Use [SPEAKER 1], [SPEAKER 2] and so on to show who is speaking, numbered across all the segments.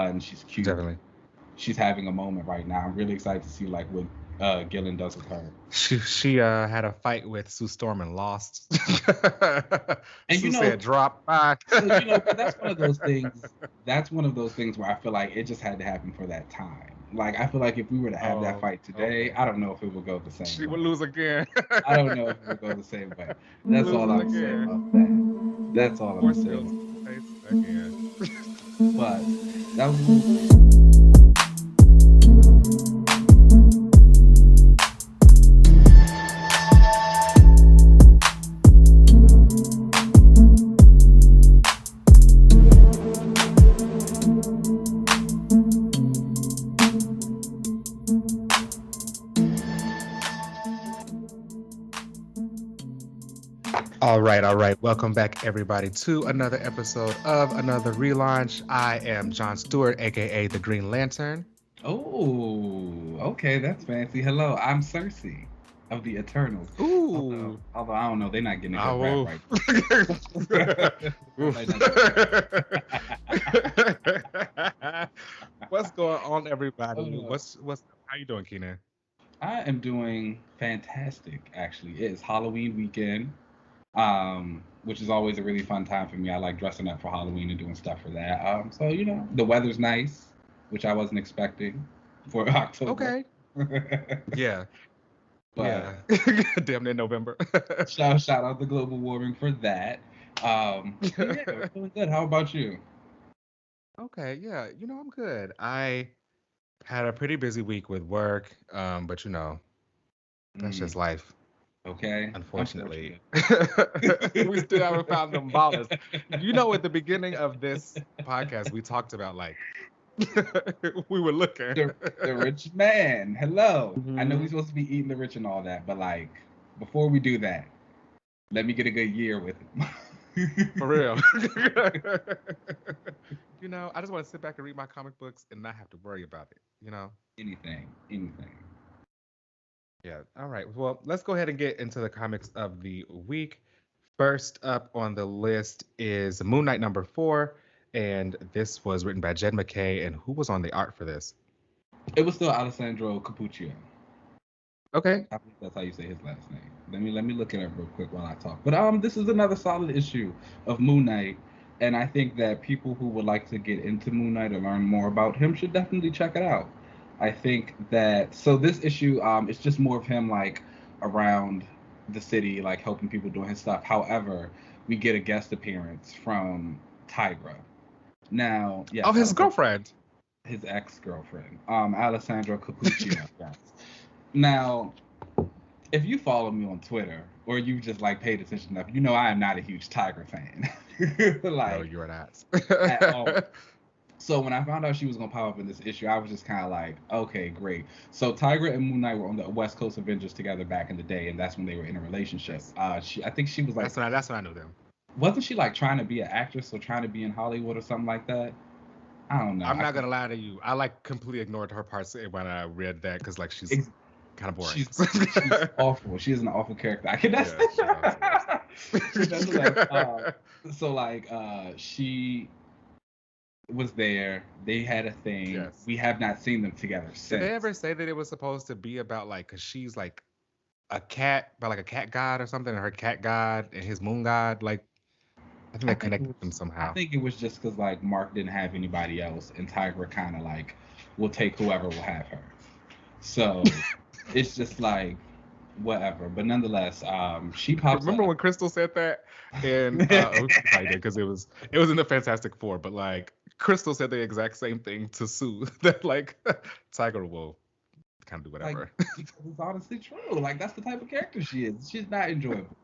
[SPEAKER 1] and she's cute.
[SPEAKER 2] Definitely.
[SPEAKER 1] She's having a moment right now. I'm really excited to see like what Gillen does with her.
[SPEAKER 2] She had a fight with Sue Storm and lost.
[SPEAKER 1] And
[SPEAKER 2] Sue said drop back.
[SPEAKER 1] but that's one of those things. That's one of those things where I feel like it just had to happen for that time. Like I feel like if we were to have that
[SPEAKER 2] Oh,
[SPEAKER 1] fight today,
[SPEAKER 2] okay.
[SPEAKER 1] I don't know if it would go the same
[SPEAKER 2] She
[SPEAKER 1] way.
[SPEAKER 2] would lose again.
[SPEAKER 1] I don't know if it would go the same way. That's all
[SPEAKER 2] Losing
[SPEAKER 1] I'm saying
[SPEAKER 2] again.
[SPEAKER 1] about that. That's all I'm
[SPEAKER 2] Force field
[SPEAKER 1] saying.
[SPEAKER 2] face again.
[SPEAKER 1] But that was a little.
[SPEAKER 2] All right, all right. Welcome back, everybody, to another episode of another relaunch. I am John Stewart, aka the Green Lantern.
[SPEAKER 1] Oh, okay, that's fancy. Hello, I'm Sersi of the Eternals. Although,
[SPEAKER 2] Ooh.
[SPEAKER 1] although I don't know, they're not getting a good rap
[SPEAKER 2] Oh.
[SPEAKER 1] right
[SPEAKER 2] What's going on, everybody?
[SPEAKER 1] now.
[SPEAKER 2] What's how you doing, Keenan?
[SPEAKER 1] I am doing fantastic, actually. It's Halloween weekend, which is always a really fun time for me. I like dressing up for Halloween and doing stuff for that. So the weather's nice, which I wasn't expecting for October.
[SPEAKER 2] Okay. Yeah.
[SPEAKER 1] But
[SPEAKER 2] Yeah. Damn near November.
[SPEAKER 1] shout out to global warming for that. But yeah, we're doing good. How about you?
[SPEAKER 2] Okay, yeah. I'm good. I had a pretty busy week with work, but that's
[SPEAKER 1] Mm,
[SPEAKER 2] just life.
[SPEAKER 1] okay,
[SPEAKER 2] Unfortunately,
[SPEAKER 1] unfortunate.
[SPEAKER 2] we still haven't found them ballers. At the beginning of this podcast, we talked about like we were looking.
[SPEAKER 1] the rich man. Hello. I know we're
[SPEAKER 2] Mhm.
[SPEAKER 1] supposed to be eating the rich and all that, but like before we do that, let me get a good year with it.
[SPEAKER 2] For real. I just want to sit back and read my comic books and not have to worry about it.
[SPEAKER 1] anything.
[SPEAKER 2] Yeah. All right. Well, let's go ahead and get into the comics of the week. First up on the list is Moon Knight #4, and this was written by Jed McKay. And who was on the art for this?
[SPEAKER 1] It was still Alessandro Capuccio.
[SPEAKER 2] Okay.
[SPEAKER 1] I think that's how you say his last name. Let me look it up real quick while I talk. But this is another solid issue of Moon Knight, and I think that people who would like to get into Moon Knight or learn more about him should definitely check it out. I think that this issue it's just more of him like around the city, like helping people doing his stuff. However, we get a guest appearance from Tigra. Now,
[SPEAKER 2] Oh,
[SPEAKER 1] yes,
[SPEAKER 2] his girlfriend.
[SPEAKER 1] his ex-girlfriend, Alessandro Capuccio. Yes. Now, if you follow me on Twitter or you just like paid attention enough, you know I am not a huge Tiger fan.
[SPEAKER 2] No,
[SPEAKER 1] Like
[SPEAKER 2] you're not.
[SPEAKER 1] at all. So when I found out she was gonna pop up in this issue, I was just kind of like, okay, great. So Tigra and Moon Knight were on the West Coast Avengers together back in the day, and that's when they were in a relationship. I think she was like,
[SPEAKER 2] That's when I knew them.
[SPEAKER 1] wasn't she like trying to be an actress or trying to be in Hollywood or something like that? I don't know.
[SPEAKER 2] I'm not gonna lie to you. I like completely ignored her parts when I read that because like she's
[SPEAKER 1] Ex-
[SPEAKER 2] kind of boring.
[SPEAKER 1] she's awful. She is an awful character. I can that's
[SPEAKER 2] Yeah, she's honestly
[SPEAKER 1] that's like,
[SPEAKER 2] the
[SPEAKER 1] so like she was there. They had a thing.
[SPEAKER 2] Yes.
[SPEAKER 1] We have not seen them together
[SPEAKER 2] Did they
[SPEAKER 1] since.
[SPEAKER 2] ever say that it was supposed to be about like, cause she's like a cat, but like a cat god or something, and her cat god and his moon god, like I think
[SPEAKER 1] I
[SPEAKER 2] that
[SPEAKER 1] think it
[SPEAKER 2] connected them
[SPEAKER 1] was. I
[SPEAKER 2] somehow.
[SPEAKER 1] think it was just because like Mark didn't have anybody else, and Tiger kind of like will take whoever will have her. So it's just like whatever. But nonetheless, she pops
[SPEAKER 2] Remember
[SPEAKER 1] up.
[SPEAKER 2] when Crystal said that? And she probably did because it was in the Fantastic Four, but like Crystal said the exact same thing to Sue that like Tiger will kind of do
[SPEAKER 1] Like
[SPEAKER 2] whatever.
[SPEAKER 1] because it's honestly true. Like that's the type of character she is. She's not enjoyable.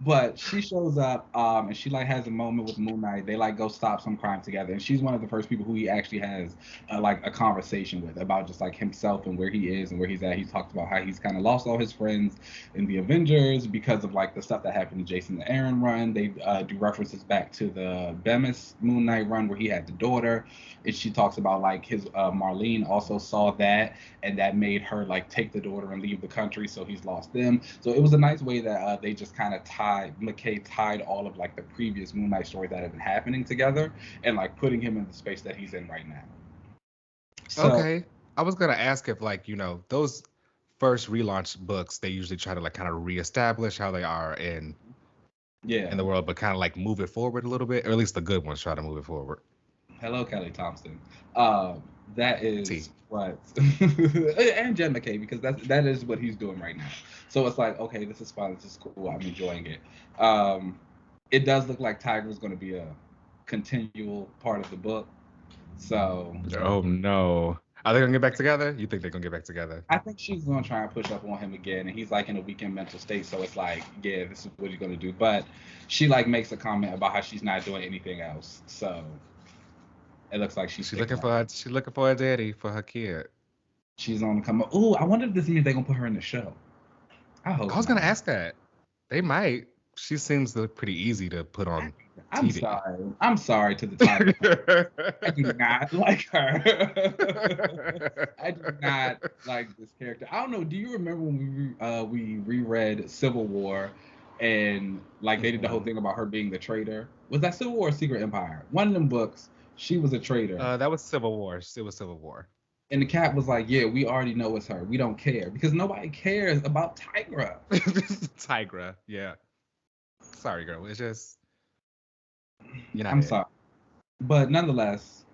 [SPEAKER 1] But she shows up, and she like has a moment with Moon Knight. They like go stop some crime together, and she's one of the first people who he actually has like a conversation with about just like himself and where he is and where he's at. He talks about how he's kind of lost all his friends in the Avengers because of like the stuff that happened to Jason the Aaron run. They do references back to the Bemis Moon Knight run where he had the daughter, and she talks about like his Marlene also saw that, and that made her like take the daughter and leave the country, so he's lost them. So it was a nice way that they just kind of McKay tied all of like the previous Moon Knight stories that have been happening together and like putting him in the space that he's in right now. So
[SPEAKER 2] Okay. I was gonna ask if like, those first relaunch books, they usually try to like kind of reestablish how they are in
[SPEAKER 1] yeah,
[SPEAKER 2] the world, but kind of like move it forward a little bit, or at least the good ones try to move it forward.
[SPEAKER 1] hello Kelly Thompson. Um, that
[SPEAKER 2] T.
[SPEAKER 1] is what, and Jen McKay, because that is what he's doing right now. So it's like, okay, this is fun, this is cool, I'm enjoying it. Um, it does look like Tiger is going to be a continual part of the book. So
[SPEAKER 2] Oh no. Are they gonna get back together? You think they're gonna get back together?
[SPEAKER 1] I think she's gonna try and push up on him again, and he's like in a weakened mental state. So it's like, yeah, this is what he's gonna do. But she like makes a comment about how she's not doing anything else. So it looks like she's sticking on.
[SPEAKER 2] She's looking for a daddy for her kid.
[SPEAKER 1] She's on the come up. Ooh, I wonder if this means they're gonna put her in the show. I
[SPEAKER 2] I
[SPEAKER 1] hope
[SPEAKER 2] was gonna
[SPEAKER 1] not.
[SPEAKER 2] ask that. They might. She seems to look pretty easy to put
[SPEAKER 1] I,
[SPEAKER 2] on
[SPEAKER 1] I'm
[SPEAKER 2] TV.
[SPEAKER 1] sorry. I'm sorry to the Tiger. I do not like her. I do not like this character. I don't know. Do you remember when we reread Civil War, and like they did the whole
[SPEAKER 2] Mhm.
[SPEAKER 1] thing about her being the traitor? Was that Civil War or Secret Empire? One of them books. She was a traitor,
[SPEAKER 2] That was Civil War. It was Civil War.
[SPEAKER 1] and the cat was like, "Yeah, we already know it's her. We don't care because nobody cares about Tigra."
[SPEAKER 2] Tigra. Yeah. Sorry, girl. It's just you're not
[SPEAKER 1] I'm
[SPEAKER 2] it.
[SPEAKER 1] sorry, but nonetheless,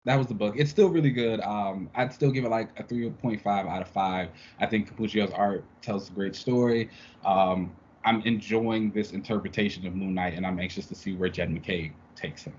[SPEAKER 1] that was the book. It's still really good. I'd still give it like a 3.5 out of 5. I think Capuccio's art tells a great story. I'm enjoying this interpretation of Moon Knight, and I'm anxious to see where Jed McKay takes him.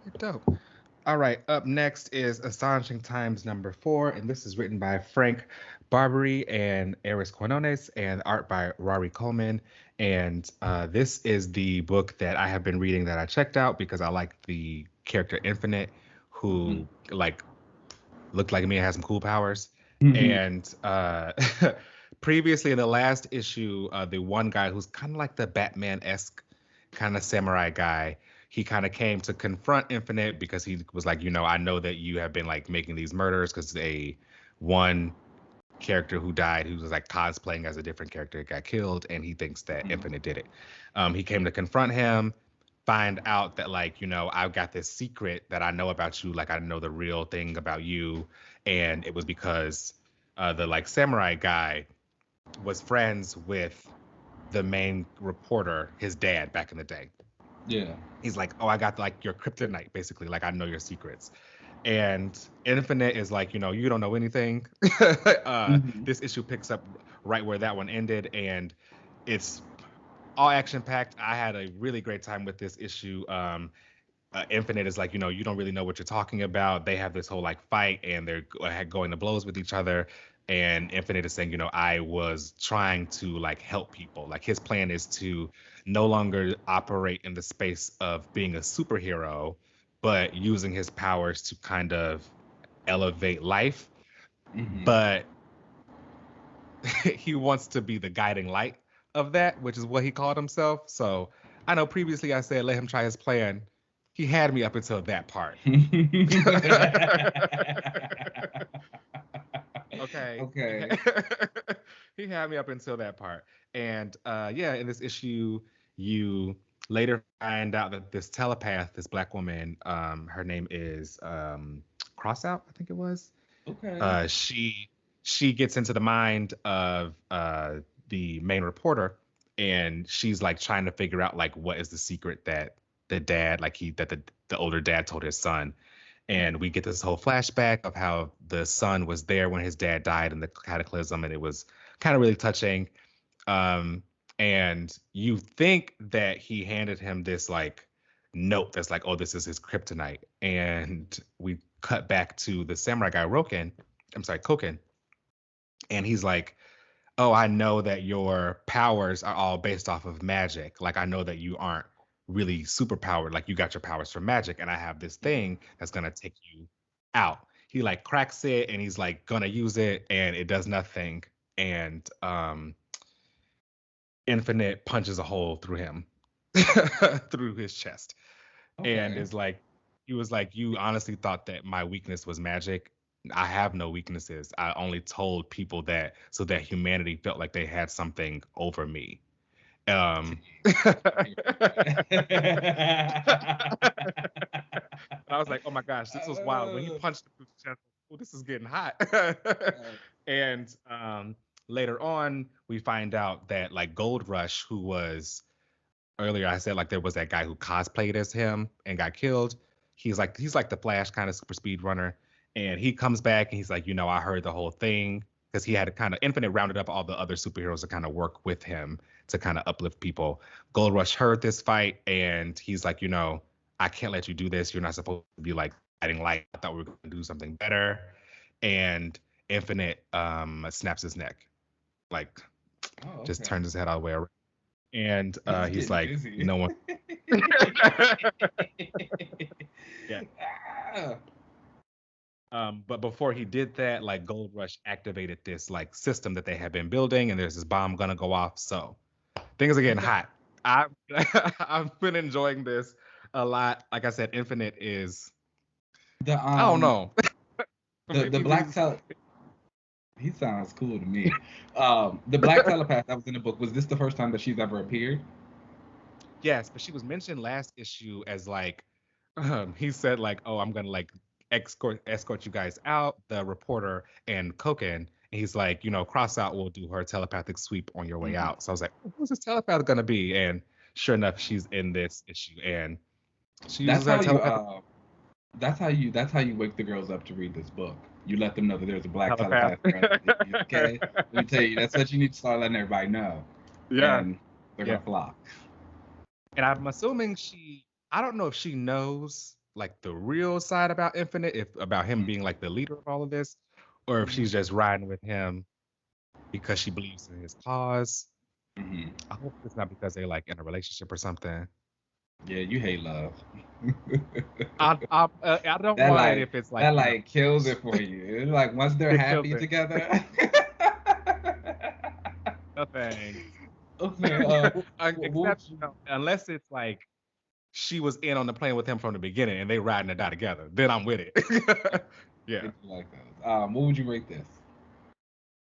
[SPEAKER 2] Okay, dope. All right, up next is Astonishing Times #4, and this is written by Frank Barbary and Eris Quinones, and art by Rory Coleman. And this is the book that I have been reading that I checked out because I like the character Infinite, who like looked like me and had some cool powers. And previously in the last issue, the one guy who's kind of like the Batman-esque kind of samurai guy, he kind of came to confront Infinite because he was like, I know that you have been like making these murders because a one character who died who was like cosplaying as a different character got killed, and he thinks that Infinite did it. He came to confront him, find out that like, I've got this secret that I know about you, like I know the real thing about you, and it was because the like samurai guy was friends with the main reporter, his dad back in the day.
[SPEAKER 1] Yeah.
[SPEAKER 2] He's like, oh, I got like your kryptonite, basically, like I know your secrets. And Infinite is like, you don't know anything.
[SPEAKER 1] Hmm.
[SPEAKER 2] This issue picks up right where that one ended, and it's all action packed. I had a really great time with this issue. Infinite is like, you don't really know what you're talking about. They have this whole like fight, and they're going to blows with each other. And Infinite is saying, I was trying to like help people. Like his plan is to no longer operate in the space of being a superhero, but using his powers to kind of elevate life.
[SPEAKER 1] Hmm.
[SPEAKER 2] But he wants to be the guiding light of that, which is what he called himself. So I know previously I said let him try his plan. He had me up until that part. Okay.
[SPEAKER 1] Okay.
[SPEAKER 2] He had me up until that part. And yeah, in this issue, you later find out that this telepath, this black woman, her name is Crossout, I think it was.
[SPEAKER 1] Okay.
[SPEAKER 2] She gets into the mind of the main reporter, and she's like trying to figure out like what is the secret that the dad, like the older dad told his son. And we get this whole flashback of how the son was there when his dad died in the cataclysm, and it was kind of really touching. Um, and you think that he handed him this like note that's like, oh, this is his kryptonite. And we cut back to the samurai guy Koken, and he's like, oh, I know that your powers are all based off of magic. Like I know that you aren't really super powered. Like you got your powers from magic, and I have this thing that's gonna take you out. He like cracks it, and he's like gonna use it, and it does nothing. And Infinite punches a hole through him, through his chest, and
[SPEAKER 1] Okay.
[SPEAKER 2] is like, he was like, you honestly thought that my weakness was magic. I have no weaknesses. I only told people that so that humanity felt like they had something over me. Um,
[SPEAKER 1] I can appreciate that.
[SPEAKER 2] I was like, oh my gosh, this was wild. When he punched him through the chest, oh, this is getting hot. And later on, we find out that like Gold Rush, who was earlier, I said like there was that guy who cosplayed as him and got killed. He's like the Flash kind of super speed runner, and he comes back and he's like, I heard the whole thing because he had kind of Infinite rounded up all the other superheroes to kind of work with him to kind of uplift people. Gold Rush heard this fight and he's like, I can't let you do this. You're not supposed to be like fighting light. I thought we were going to do something better. And Infinite snaps his neck, like just turns his head all the way around. And he's like,
[SPEAKER 1] busy.
[SPEAKER 2] no one. Yeah. But before he did that, like Gold Rush activated this like system that they had been building, and there's this bomb gonna go off. So things are getting hot. I've been enjoying this a lot. Like I said, Infinite is I don't know.
[SPEAKER 1] The black he sounds cool to me. The black telepath that was in the book, was this the first time that she's ever appeared?
[SPEAKER 2] Yes, but she was mentioned last issue as like he said like, oh, I'm gonna like escort you guys out, the reporter and Koken. And he's like, Cross Out will do her telepathic sweep on your way out. So I was like, who's this telepath gonna be? And sure enough, she's in this issue, and she uses her telepathic.
[SPEAKER 1] That's how you wake the girls up to read this book. You let them know that there's a black
[SPEAKER 2] Telepath.
[SPEAKER 1] telepath. Okay, let me tell you, that's what you need to start letting everybody know.
[SPEAKER 2] Yeah,
[SPEAKER 1] and they're gonna flock.
[SPEAKER 2] And I'm assuming I don't know if she knows like the real side about Infinite, if about him being like the leader of all of this, or if she's just riding with him because she believes in his cause. I hope it's not because they're like in a relationship or something.
[SPEAKER 1] Yeah, you hate love.
[SPEAKER 2] I don't
[SPEAKER 1] that
[SPEAKER 2] mind
[SPEAKER 1] like,
[SPEAKER 2] if it's like
[SPEAKER 1] that like kills it for you. It's like once they're happy together.
[SPEAKER 2] No thanks.
[SPEAKER 1] Okay.
[SPEAKER 2] Except unless it's like she was in on the plane with him from the beginning and they riding it out together, then I'm with it. Yeah.
[SPEAKER 1] Like those. What would you rate this?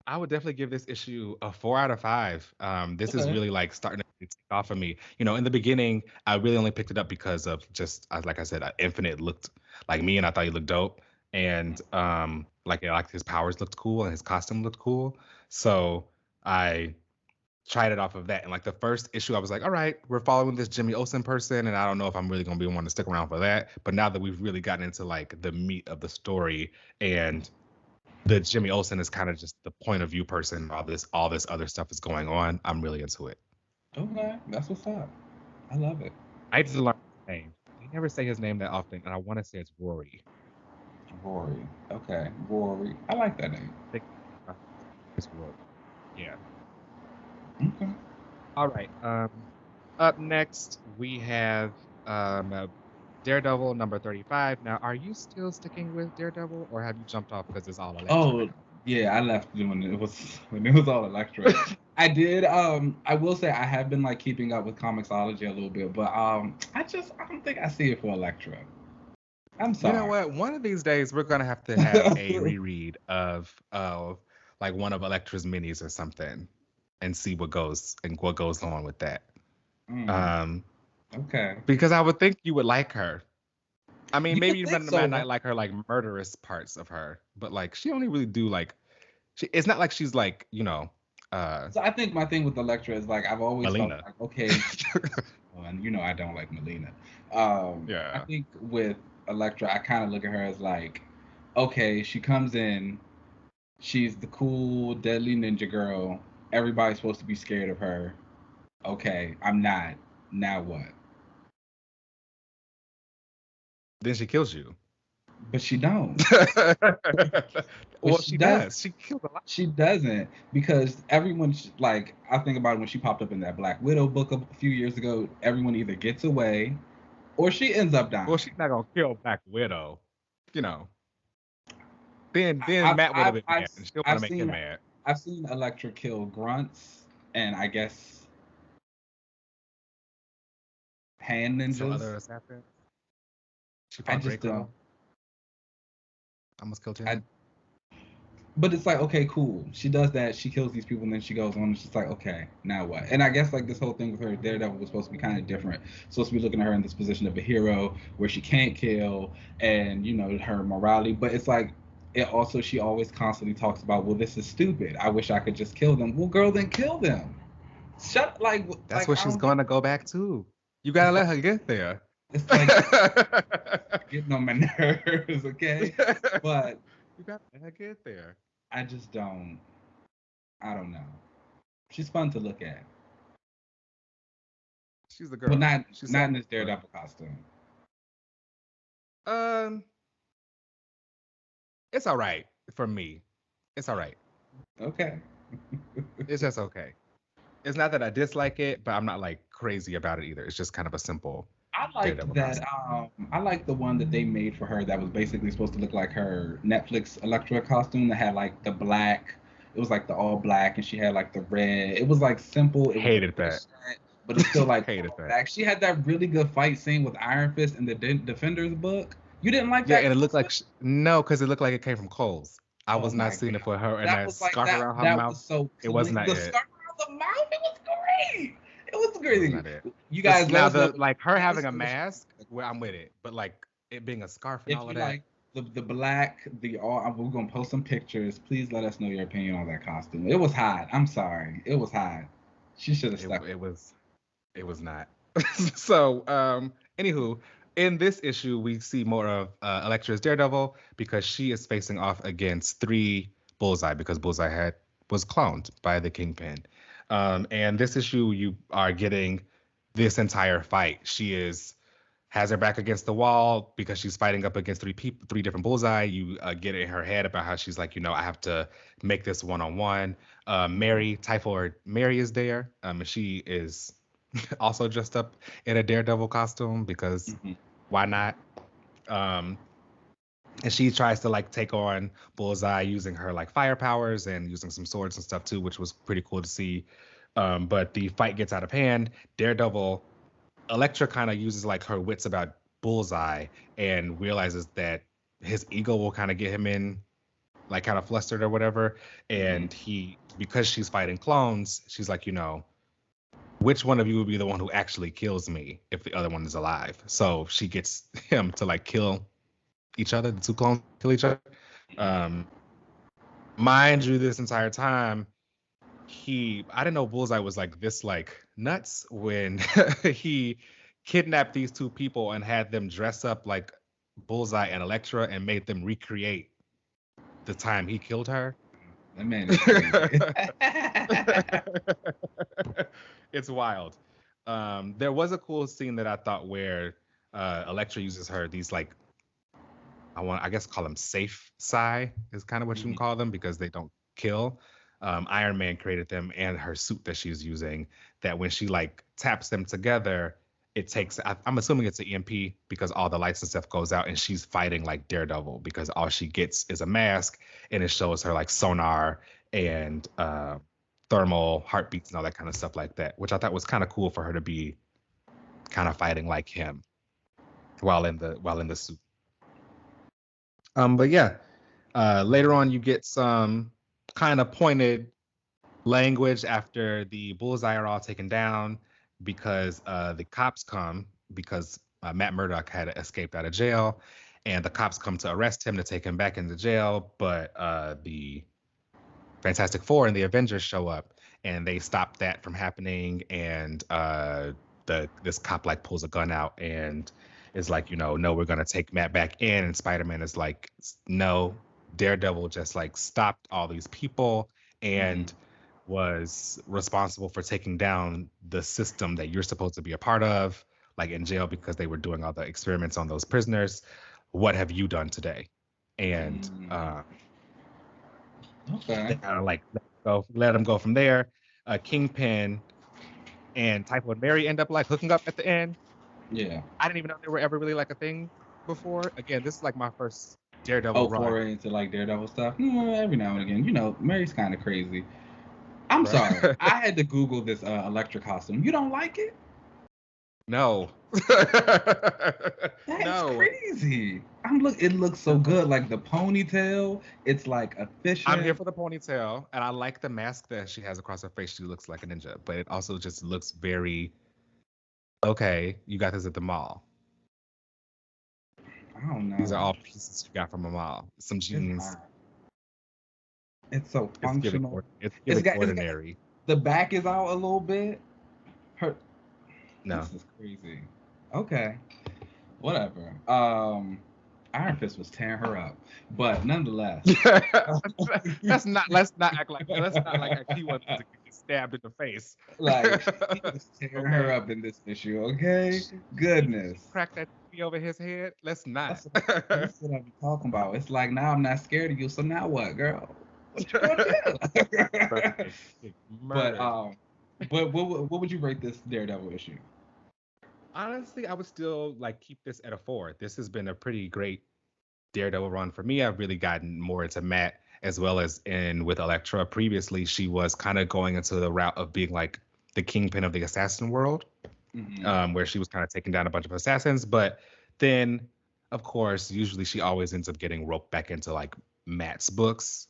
[SPEAKER 2] I would definitely give this issue a 4 out of 5. This is really like starting to take off of me. In the beginning, I really only picked it up because of just like I said, Infinite looked like me, and I thought he looked dope, and like his powers looked cool and his costume looked cool. So I tried it off of that. And like the first issue, I was like, all right, we're following this Jimmy Olsen person, and I don't know if I'm really gonna be one to stick around for that. But now that we've really gotten into like the meat of the story, and the Jimmy Olsen is kind of just the point of view person, all this other stuff is going on, I'm really into it.
[SPEAKER 1] Okay, that's what's up. I love it.
[SPEAKER 2] I just learned his name. They never say his name that often, and I want to say it's Rory.
[SPEAKER 1] Rory. Okay, Rory. I like that name.
[SPEAKER 2] It's Rory. Yeah.
[SPEAKER 1] Okay.
[SPEAKER 2] All right. Up next we have Daredevil number 35. Now, are you still sticking with Daredevil, or have you jumped off because it's all Elektra?
[SPEAKER 1] Oh, yeah, I left when it was all Elektra. I did. I will say I have been like keeping up with Comixology a little bit, but I don't think I see it for Elektra. I'm sorry.
[SPEAKER 2] You know what? One of these days we're gonna have to have a reread of like one of Elektra's minis or something, and see what goes on with that.
[SPEAKER 1] Okay.
[SPEAKER 2] Because I would think you would like her. I mean, maybe you might not like her like murderous parts of her, but like she only really do like it's not like she's like,
[SPEAKER 1] So I think my thing with Elektra is like I've always
[SPEAKER 2] Melina.
[SPEAKER 1] felt like, okay, and I don't like Melina.
[SPEAKER 2] Yeah.
[SPEAKER 1] I think with Elektra, I kind of look at her as like, okay, she comes in, she's the cool, deadly ninja girl. Everybody's supposed to be scared of her. Okay, I'm not. Now what?
[SPEAKER 2] Then she kills you.
[SPEAKER 1] But she don't.
[SPEAKER 2] Well, she does. She kills a lot.
[SPEAKER 1] She doesn't, because everyone, like, I think about it when she popped up in that Black Widow book a few years ago. Everyone either gets away or she ends up dying.
[SPEAKER 2] Well, she's not gonna kill Black Widow, Then Matt would have been mad, and she'll want to make him mad.
[SPEAKER 1] I've seen Elektra kill grunts, and I guess hand ninjas.
[SPEAKER 2] Some other assassins. She fought Draco. Almost killed him.
[SPEAKER 1] But it's like, okay, cool. She does that. She kills these people, and then she goes on. It's just like, okay, now what? And I guess like this whole thing with her, Daredevil was supposed to be kind of different. Supposed to be looking at her in this position of a hero where she can't kill, and her morality. But it's like, it also she always constantly talks about, well, this is stupid. I wish I could just kill them. Well, girl, then kill them. Shut
[SPEAKER 2] That's what
[SPEAKER 1] I
[SPEAKER 2] she's
[SPEAKER 1] don't get.
[SPEAKER 2] gonna go back to. You gotta
[SPEAKER 1] It's like
[SPEAKER 2] let her get there.
[SPEAKER 1] it's like getting on my nerves, okay? But
[SPEAKER 2] You gotta let her get there.
[SPEAKER 1] I just don't. I don't know. She's fun to look at.
[SPEAKER 2] She's the
[SPEAKER 1] Well,
[SPEAKER 2] girl.
[SPEAKER 1] not
[SPEAKER 2] She's
[SPEAKER 1] not
[SPEAKER 2] so
[SPEAKER 1] in this Daredevil costume.
[SPEAKER 2] um it's all right for me. It's all right.
[SPEAKER 1] Okay.
[SPEAKER 2] It's just okay. It's not that I dislike it, but I'm not like crazy about it either. It's just kind of a simple
[SPEAKER 1] I liked
[SPEAKER 2] Daredevil
[SPEAKER 1] that.
[SPEAKER 2] costume.
[SPEAKER 1] I liked the one that they made for her that was basically supposed to look like her Netflix Elektra costume that had like the black. It was like the all black, and she had like the red. It was like simple. It was the
[SPEAKER 2] Hated that.
[SPEAKER 1] fishnet, but it's still like
[SPEAKER 2] Hated
[SPEAKER 1] all
[SPEAKER 2] that.
[SPEAKER 1] black. She had that really good fight scene with Iron Fist in the Defenders book. You didn't like
[SPEAKER 2] Yeah,
[SPEAKER 1] that
[SPEAKER 2] and it looked
[SPEAKER 1] costume?
[SPEAKER 2] like no, because it looked like it came from Coles. I
[SPEAKER 1] Oh
[SPEAKER 2] was not
[SPEAKER 1] my
[SPEAKER 2] seeing
[SPEAKER 1] god,
[SPEAKER 2] it for her and
[SPEAKER 1] that
[SPEAKER 2] that
[SPEAKER 1] was like
[SPEAKER 2] scarf
[SPEAKER 1] that.
[SPEAKER 2] around her
[SPEAKER 1] That
[SPEAKER 2] mouth.
[SPEAKER 1] was so
[SPEAKER 2] It was
[SPEAKER 1] clean.
[SPEAKER 2] not
[SPEAKER 1] The
[SPEAKER 2] it.
[SPEAKER 1] scarf around the mouth. It was great. It was
[SPEAKER 2] It was
[SPEAKER 1] great.
[SPEAKER 2] not it.
[SPEAKER 1] You
[SPEAKER 2] This
[SPEAKER 1] guys, let
[SPEAKER 2] now
[SPEAKER 1] us know.
[SPEAKER 2] the like her
[SPEAKER 1] Let us
[SPEAKER 2] having a
[SPEAKER 1] know what
[SPEAKER 2] mask, where I'm with it, but like it being a scarf and
[SPEAKER 1] if
[SPEAKER 2] all of
[SPEAKER 1] you
[SPEAKER 2] that.
[SPEAKER 1] like the black, the all. We're gonna post some pictures. Please let us know your opinion on that costume. It was hot. I'm sorry. It was hot. She should have
[SPEAKER 2] It
[SPEAKER 1] stuck.
[SPEAKER 2] it was it was not. So anywho, in this issue we see more of Elektra's Daredevil because she is facing off against three Bullseye because Bullseye was cloned by the Kingpin. And this issue you are getting this entire fight. She has her back against the wall because she's fighting up against three different Bullseye. You get in her head about how she's like, I have to make this one on one. Mary, Typhoid Mary is there. And she is also dressed up in a Daredevil costume because
[SPEAKER 1] Mm-hmm.
[SPEAKER 2] why not? Um, and she tries to like take on Bullseye using her like fire powers and using some swords and stuff too, which was pretty cool to see. But the fight gets out of hand. Daredevil Elektra kind of uses like her wits about Bullseye and realizes that his ego will kind of get him in like kind of flustered or whatever.
[SPEAKER 1] Mm-hmm.
[SPEAKER 2] And because she's fighting clones, she's like, which one of you would be the one who actually kills me if the other one is alive? So she gets him to like kill each other, the two clones kill each other. Um, Mind you, this entire time, I didn't know Bullseye was like this like nuts when he kidnapped these two people and had them dress up like Bullseye and Elektra and made them recreate the time he killed her.
[SPEAKER 1] That man is crazy.
[SPEAKER 2] It's wild. There was a cool scene that I thought where Elektra uses these like I guess call them safe psi is kind of what you can
[SPEAKER 1] Mhm.
[SPEAKER 2] call them because they don't kill. Iron Man created them and her suit that she's using. That when she like taps them together, it takes. I'm assuming it's an EMP because all the lights and stuff goes out, and she's fighting like Daredevil because all she gets is a mask, and it shows her like sonar and thermal heartbeats and all that kind of stuff like that, which I thought was kind of cool for her to be kind of fighting like him while in the suit. But yeah, later on, you get some kind of pointed language after the Bullseye are all taken down because the cops come because Matt Murdock had escaped out of jail, and the cops come to arrest him to take him back into jail. But the Fantastic Four and the Avengers show up, and they stop that from happening. And this cop like pulls a gun out and is like, no, we're gonna take Matt back in. And Spider-Man is like, no. Daredevil just like stopped all these people
[SPEAKER 1] Mhm.
[SPEAKER 2] and was responsible for taking down the system that you're supposed to be a part of, like in jail because they were doing all the experiments on those prisoners. What have you done today? And
[SPEAKER 1] Mm. Okay.
[SPEAKER 2] they kind of like let him go from there. Kingpin and Typhoid Mary end up like hooking up at the end.
[SPEAKER 1] Yeah.
[SPEAKER 2] I didn't even know they were ever really like a thing before. Again, this is like my first Daredevil
[SPEAKER 1] Oh,
[SPEAKER 2] run,
[SPEAKER 1] foray into like Daredevil stuff. Every now and again, Mary's kind of crazy. I'm sorry.
[SPEAKER 2] right?
[SPEAKER 1] I had to Google this Electra costume. You don't like it?
[SPEAKER 2] No.
[SPEAKER 1] That is
[SPEAKER 2] No,
[SPEAKER 1] crazy. It looks so good. Like the ponytail, it's like
[SPEAKER 2] I'm here
[SPEAKER 1] efficient.
[SPEAKER 2] for the ponytail, and I like the mask that she has across her face. She looks like a ninja, but it also just looks very okay. You got this at the mall.
[SPEAKER 1] I don't
[SPEAKER 2] These are
[SPEAKER 1] know.
[SPEAKER 2] all pieces you got from a mall. Some
[SPEAKER 1] It's
[SPEAKER 2] jeans.
[SPEAKER 1] not. It's so functional.
[SPEAKER 2] It's
[SPEAKER 1] It's
[SPEAKER 2] giving
[SPEAKER 1] got
[SPEAKER 2] ordinary.
[SPEAKER 1] the back is out a little bit. Her
[SPEAKER 2] No.
[SPEAKER 1] This is crazy. Okay. Whatever. Iron Fist was tearing her up. But nonetheless.
[SPEAKER 2] Let's not act like he wants to get stabbed in the face.
[SPEAKER 1] Like he was tearing her
[SPEAKER 2] Okay.
[SPEAKER 1] up in this issue, okay? Goodness.
[SPEAKER 2] She cracked that TV over his head. Let's not.
[SPEAKER 1] That's what I'm talking about. It's like now I'm not scared of you, so now what, girl? What you gonna do? but
[SPEAKER 2] Murdered.
[SPEAKER 1] what would you rate this Daredevil issue?
[SPEAKER 2] Honestly, I would still like keep this at a 4. This has been a pretty great Daredevil run for me. I've really gotten more into Matt as well as in with Elektra. Previously, she was kind of going into the route of being like the kingpin of the assassin world, where she was kind of taking down a bunch of assassins. But then, of course, usually she always ends up getting roped back into like Matt's books.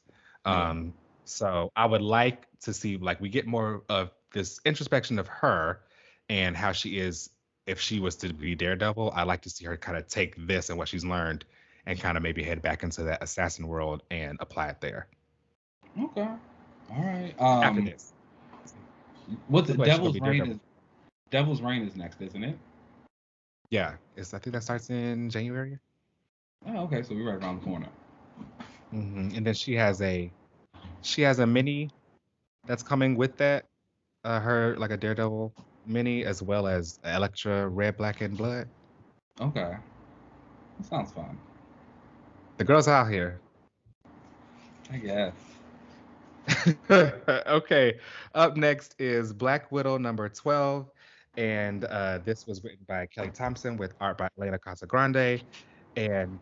[SPEAKER 2] So I would like to see like we get more of this introspection of her and how she is if she was to be Daredevil. I'd like to see her kind of take this and what she's learned and kind of maybe head back into that assassin world and apply it there.
[SPEAKER 1] Okay. All right.
[SPEAKER 2] After this.
[SPEAKER 1] What's it?
[SPEAKER 2] But she gonna be Daredevil.
[SPEAKER 1] Devil's Reign is next, isn't it?
[SPEAKER 2] Yeah. I think that starts in January.
[SPEAKER 1] Oh, okay. So we're right around the corner.
[SPEAKER 2] And then she has a mini that's coming with that. Her like a Daredevil mini as well as Elektra Red, Black, and Blood.
[SPEAKER 1] Okay. That sounds fun.
[SPEAKER 2] The girls out here.
[SPEAKER 1] I guess.
[SPEAKER 2] Okay. Up next is Black Widow number 12. And this was written by Kelly Thompson with art by Elena Casagrande. And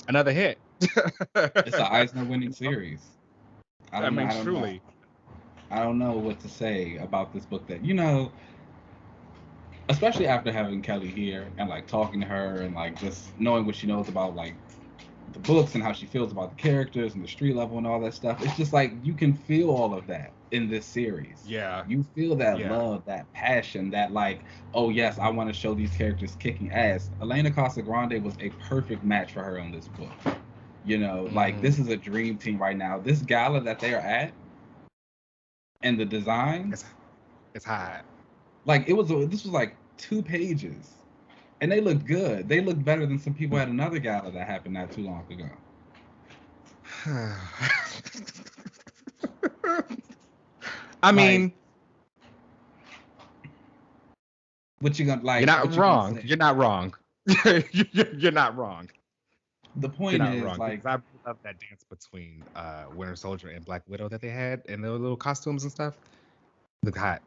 [SPEAKER 2] another hit.
[SPEAKER 1] It's an Eisner winning series.
[SPEAKER 2] I mean,
[SPEAKER 1] I don't know.
[SPEAKER 2] truly.
[SPEAKER 1] I don't know what to say about this book that, especially after having Kelly here and like talking to her and like just knowing what she knows about like the books and how she feels about the characters and the street level and all that stuff. It's just like you can feel all of that in this series.
[SPEAKER 2] Yeah.
[SPEAKER 1] You feel that love, that passion, that like, oh yes, I want to show these characters kicking ass. Elena Casagrande was a perfect match for her on this book. Like this is a dream team right now. This gala that they are at and the design,
[SPEAKER 2] it's hot.
[SPEAKER 1] Like this was like 2 pages. And they looked good. They looked better than some people at another gala that happened not too long ago.
[SPEAKER 2] I mean,
[SPEAKER 1] what you gonna like?
[SPEAKER 2] You're not wrong. You're not wrong. You're not wrong.
[SPEAKER 1] The point is,
[SPEAKER 2] wrong,
[SPEAKER 1] like,
[SPEAKER 2] I love that dance between Winter Soldier and Black Widow that they had in their little costumes and stuff. Look hot.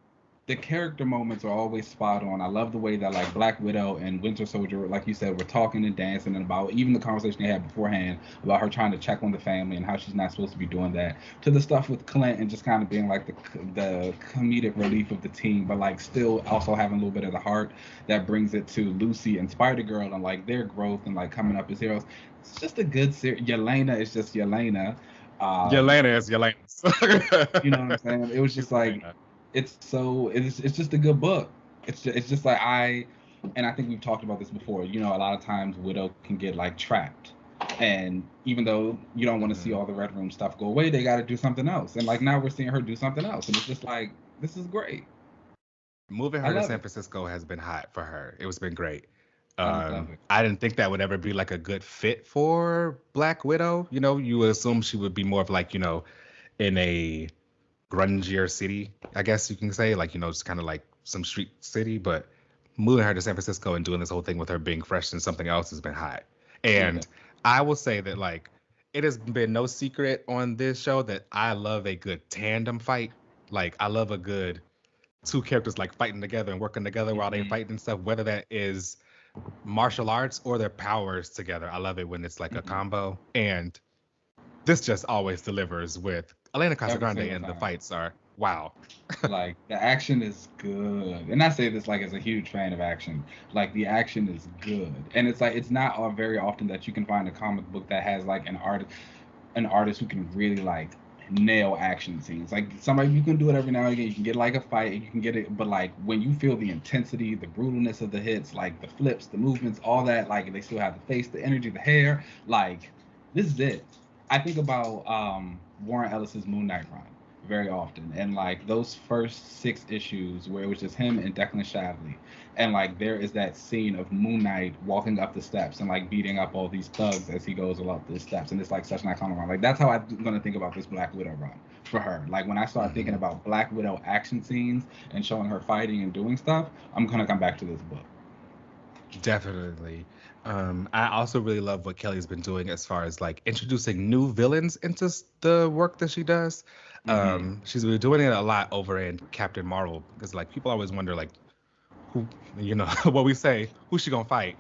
[SPEAKER 1] The character moments are always spot on. I love the way that like Black Widow and Winter Soldier, like you said, were talking and dancing and about even the conversation they had beforehand about her trying to check on the family and how she's not supposed to be doing that. To the stuff with Clint and just kind of being like the comedic relief of the team, but like still also having a little bit of the heart that brings it to Lucy and Spider Girl and like their growth and like coming up as heroes. It's just a good series. Yelena is just Yelena.
[SPEAKER 2] Yelena is Yelena.
[SPEAKER 1] You know what I'm saying? It was just like. It's just a good book. It's just like and I think we've talked about this before. A lot of times Widow can get like trapped, and even though you don't want to see all the Red Room stuff go away, they got to do something else. And like now we're seeing her do something else, and it's just like this is great.
[SPEAKER 2] Moving her to San Francisco has been hot for her. It's been great. I didn't think that would ever be like a good fit for Black Widow. You would assume she would be more of like in a grungier city, I guess you can say, like just kind of like some street city, but moving her to San Francisco and doing this whole thing with her being fresh and something else has been hot. And I will say that like it has been no secret on this show that I love a good tandem fight. Like I love a good 2 characters like fighting together and working together while they fight and stuff, whether that is martial arts or their powers together. I love it when it's like a combo, and this just always delivers with Elena Casagrande, and the fights are wow.
[SPEAKER 1] Like the action is good, and I say this like as a huge fan of action. Like the action is good, and it's like it's not very often that you can find a comic book that has like an artist who can really like nail action scenes. Like somebody you can do it every now and again. You can get like a fight, you can get it, but like when you feel the intensity, the brutalness of the hits, like the flips, the movements, all that, like they still have the face, the energy, the hair. Like this is it. I think about Warren Ellis's Moon Knight run very often, and like those first 6 issues where it was just him and Declan Shalvey, and like there is that scene of Moon Knight walking up the steps and like beating up all these thugs as he goes up the steps, and it's like such an iconic run. Like that's how I'm gonna think about this Black Widow run for her. Like when I start thinking about Black Widow action scenes and showing her fighting and doing stuff, I'm gonna come back to this book.
[SPEAKER 2] Definitely. I also really love what Kelly's been doing as far as like introducing new villains into the work that she does.
[SPEAKER 1] Mm-hmm.
[SPEAKER 2] She's been doing it a lot over in Captain Marvel because like people always wonder like who, what we say, who's she gonna fight?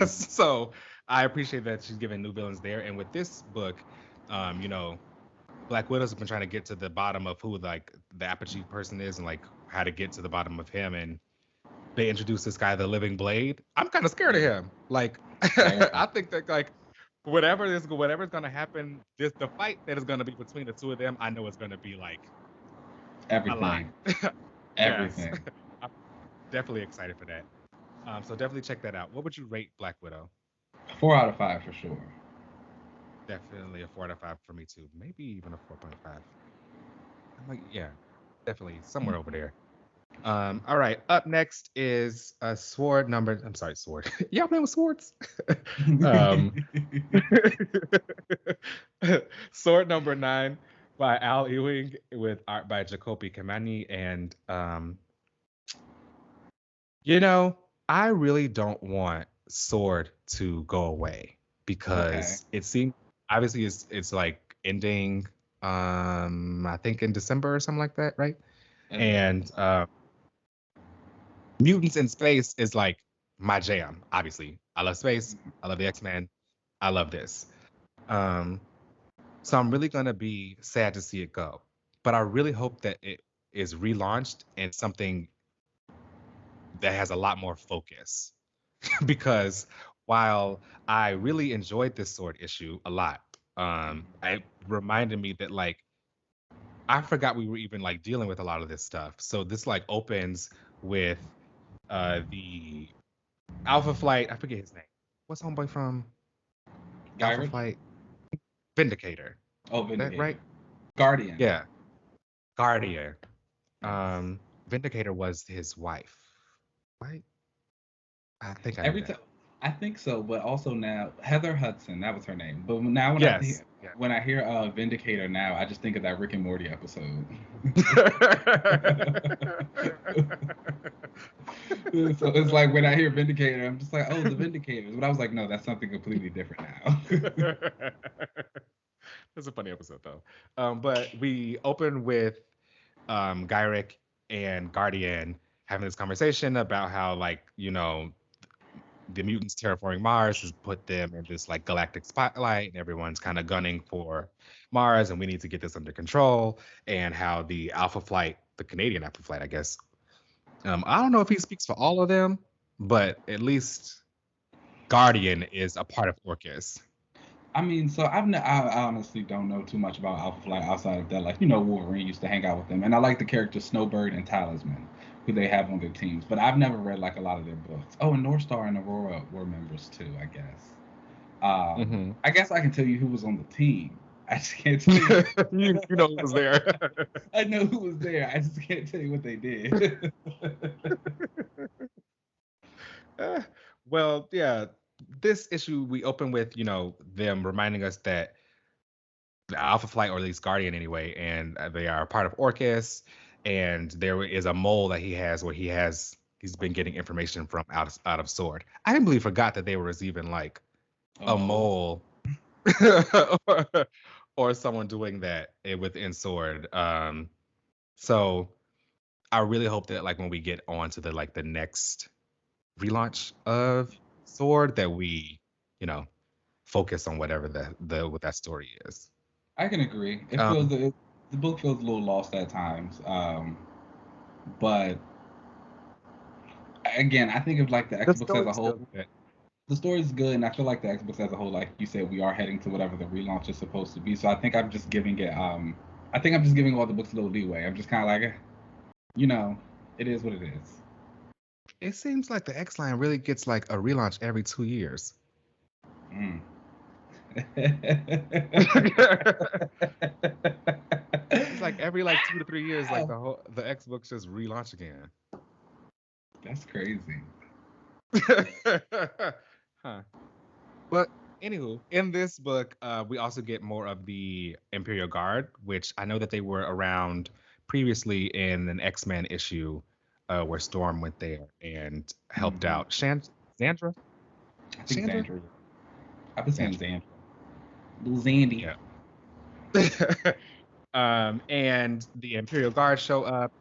[SPEAKER 2] So I appreciate that she's giving new villains there. And with this book, you know, Black Widow's been trying to get to the bottom of who like the Apogee person is and like how to get to the bottom of him. And they introduced this guy, the Living Blade. I'm kind of scared of him. Like,
[SPEAKER 1] Yeah,
[SPEAKER 2] I think that like whatever's gonna happen, the fight that is gonna be between the two of them, I know it's gonna be like a lot.
[SPEAKER 1] everything,
[SPEAKER 2] Yes,
[SPEAKER 1] everything.
[SPEAKER 2] I'm definitely excited for that. So definitely check that out. What would you rate Black Widow?
[SPEAKER 1] 4 out of 5 for sure.
[SPEAKER 2] Definitely a 4 out of 5 for me too. Maybe even a 4.5. I'm like, yeah, definitely somewhere over there. All right. Up next is a sword number. I'm sorry, sword. Y'all playing with swords? um, sword number 9 by Al Ewing with art by Jacopi Kamani. And you know, I really don't want sword to go away
[SPEAKER 1] Okay.
[SPEAKER 2] because it seems obviously it's like ending I think in December or something like that, right? And mutants in space is like my jam. Obviously, I love space. I love the X-Men. I love this. Um, so I'm really gonna be sad to see it go. But I really hope that it is relaunched and something that has a lot more focus. Because while I really enjoyed this sword issue a lot, it reminded me that like I forgot we were even like dealing with a lot of this stuff. So this like opens with the Alpha Flight. I forget his name. What's homeboy from
[SPEAKER 1] Guy
[SPEAKER 2] Alpha
[SPEAKER 1] Ritchie?
[SPEAKER 2] Flight? Vindicator.
[SPEAKER 1] Oh,
[SPEAKER 2] That
[SPEAKER 1] Vindicator.
[SPEAKER 2] right?
[SPEAKER 1] Guardian.
[SPEAKER 2] Yeah. Guardian. Vindicator was his wife, right? I think I knew
[SPEAKER 1] Every
[SPEAKER 2] that.
[SPEAKER 1] time, I think so, but also now Heather Hudson, that was her name. But now
[SPEAKER 2] Yes. Yeah.
[SPEAKER 1] when I hear Vindicator now, I just think of that Rick and Morty episode. So it's like when I hear Vindicator, I'm just like, oh, the Vindicators. But I was like, no, that's something completely different now.
[SPEAKER 2] That's a funny episode though. But we open with Gyrick and Guardian having this conversation about how like, the mutants terraforming Mars has put them in this like galactic spotlight, and everyone's kind of gunning for Mars, and we need to get this under control. And how the Alpha Flight, the Canadian Alpha Flight, I guess. I don't know if he speaks for all of them, but at least Guardian is a part of Orcus.
[SPEAKER 1] I mean, so I honestly don't know too much about Alpha Flight outside of that. Like, Wolverine used to hang out with them, and I like the characters Snowbird and Talisman, who they have on their teams. But I've never read like a lot of their books. Oh, and North Star and Aurora were members too, I guess.
[SPEAKER 2] Hmm.
[SPEAKER 1] I guess I can tell you who was on the team. I just can't tell you.
[SPEAKER 2] You know who was there.
[SPEAKER 1] I know who was there. I just can't tell you what they did.
[SPEAKER 2] Eh, well, yeah. This issue we open with, them reminding us that the Alpha Flight, or at least Guardian anyway, and they are a part of Orcus. And there is a mole that he has where he's been getting information from out of Sword. I didn't believe forgot that there was even like
[SPEAKER 1] A
[SPEAKER 2] a
[SPEAKER 1] mole.
[SPEAKER 2] mole or, or someone doing that within Sword. So I really hope that like when we get on to the next relaunch of Sword that we, you know, focus on whatever the what that story is.
[SPEAKER 1] I can agree. It feels
[SPEAKER 2] Um,
[SPEAKER 1] that. the book feels a little lost at times. But again, I think of like the
[SPEAKER 2] The
[SPEAKER 1] X books as a
[SPEAKER 2] story's
[SPEAKER 1] whole.
[SPEAKER 2] still good.
[SPEAKER 1] The story's good, and I feel like the X books as a whole, like you said, we are heading to whatever the relaunch is supposed to be. So I think I'm just giving it. I think I'm just giving all the books a little leeway. I'm just kind of like, you know, it is what it is.
[SPEAKER 2] It seems like the X line really gets like a relaunch every 2 years.
[SPEAKER 1] Mm.
[SPEAKER 2] It's like every like 2 to 3 years, like the X books just relaunch again.
[SPEAKER 1] That's crazy.
[SPEAKER 2] Huh. But anywho, in this book, we also get more of the Imperial Guard, which I know that they were around previously in an X-Men issue where Storm went there and helped
[SPEAKER 1] Mm-hmm.
[SPEAKER 2] out Xandra.
[SPEAKER 1] I think
[SPEAKER 2] Xandra.
[SPEAKER 1] Xandra. I've been saying
[SPEAKER 2] Xandra.
[SPEAKER 1] Xandra. Little Zandy.
[SPEAKER 2] Yeah. And the Imperial Guard show up,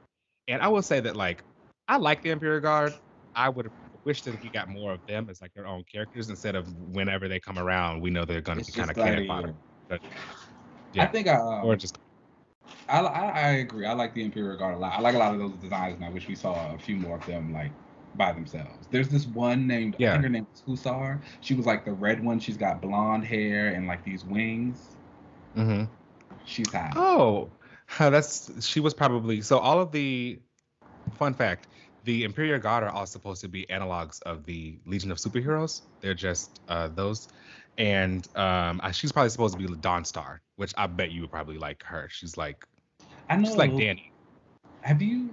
[SPEAKER 2] and I will say that like I like the Imperial Guard. I would wish that we got more of them as like their own characters instead of whenever they come around, we know they're going to
[SPEAKER 1] It's
[SPEAKER 2] be kind of
[SPEAKER 1] just
[SPEAKER 2] cannon
[SPEAKER 1] like
[SPEAKER 2] fodder. But,
[SPEAKER 1] I
[SPEAKER 2] yeah,
[SPEAKER 1] think
[SPEAKER 2] or just
[SPEAKER 1] I agree. I like the Imperial Guard a lot. I like a lot of those designs, and I wish we saw a few more of them like by themselves. There's this one named I
[SPEAKER 2] yeah.
[SPEAKER 1] think her name is Husar. She was like the red one. She's got blonde hair and like these wings.
[SPEAKER 2] Mm-hmm.
[SPEAKER 1] She's hot.
[SPEAKER 2] Oh, she was probably so. All of the fun fact: the Imperial Guard are all supposed to be analogs of the Legion of Superheroes. They're just those, and she's probably supposed to be Dawn Star, which I bet you would probably like her. She's like
[SPEAKER 1] I know
[SPEAKER 2] she's
[SPEAKER 1] a
[SPEAKER 2] like
[SPEAKER 1] little.
[SPEAKER 2] Danny.
[SPEAKER 1] Have you?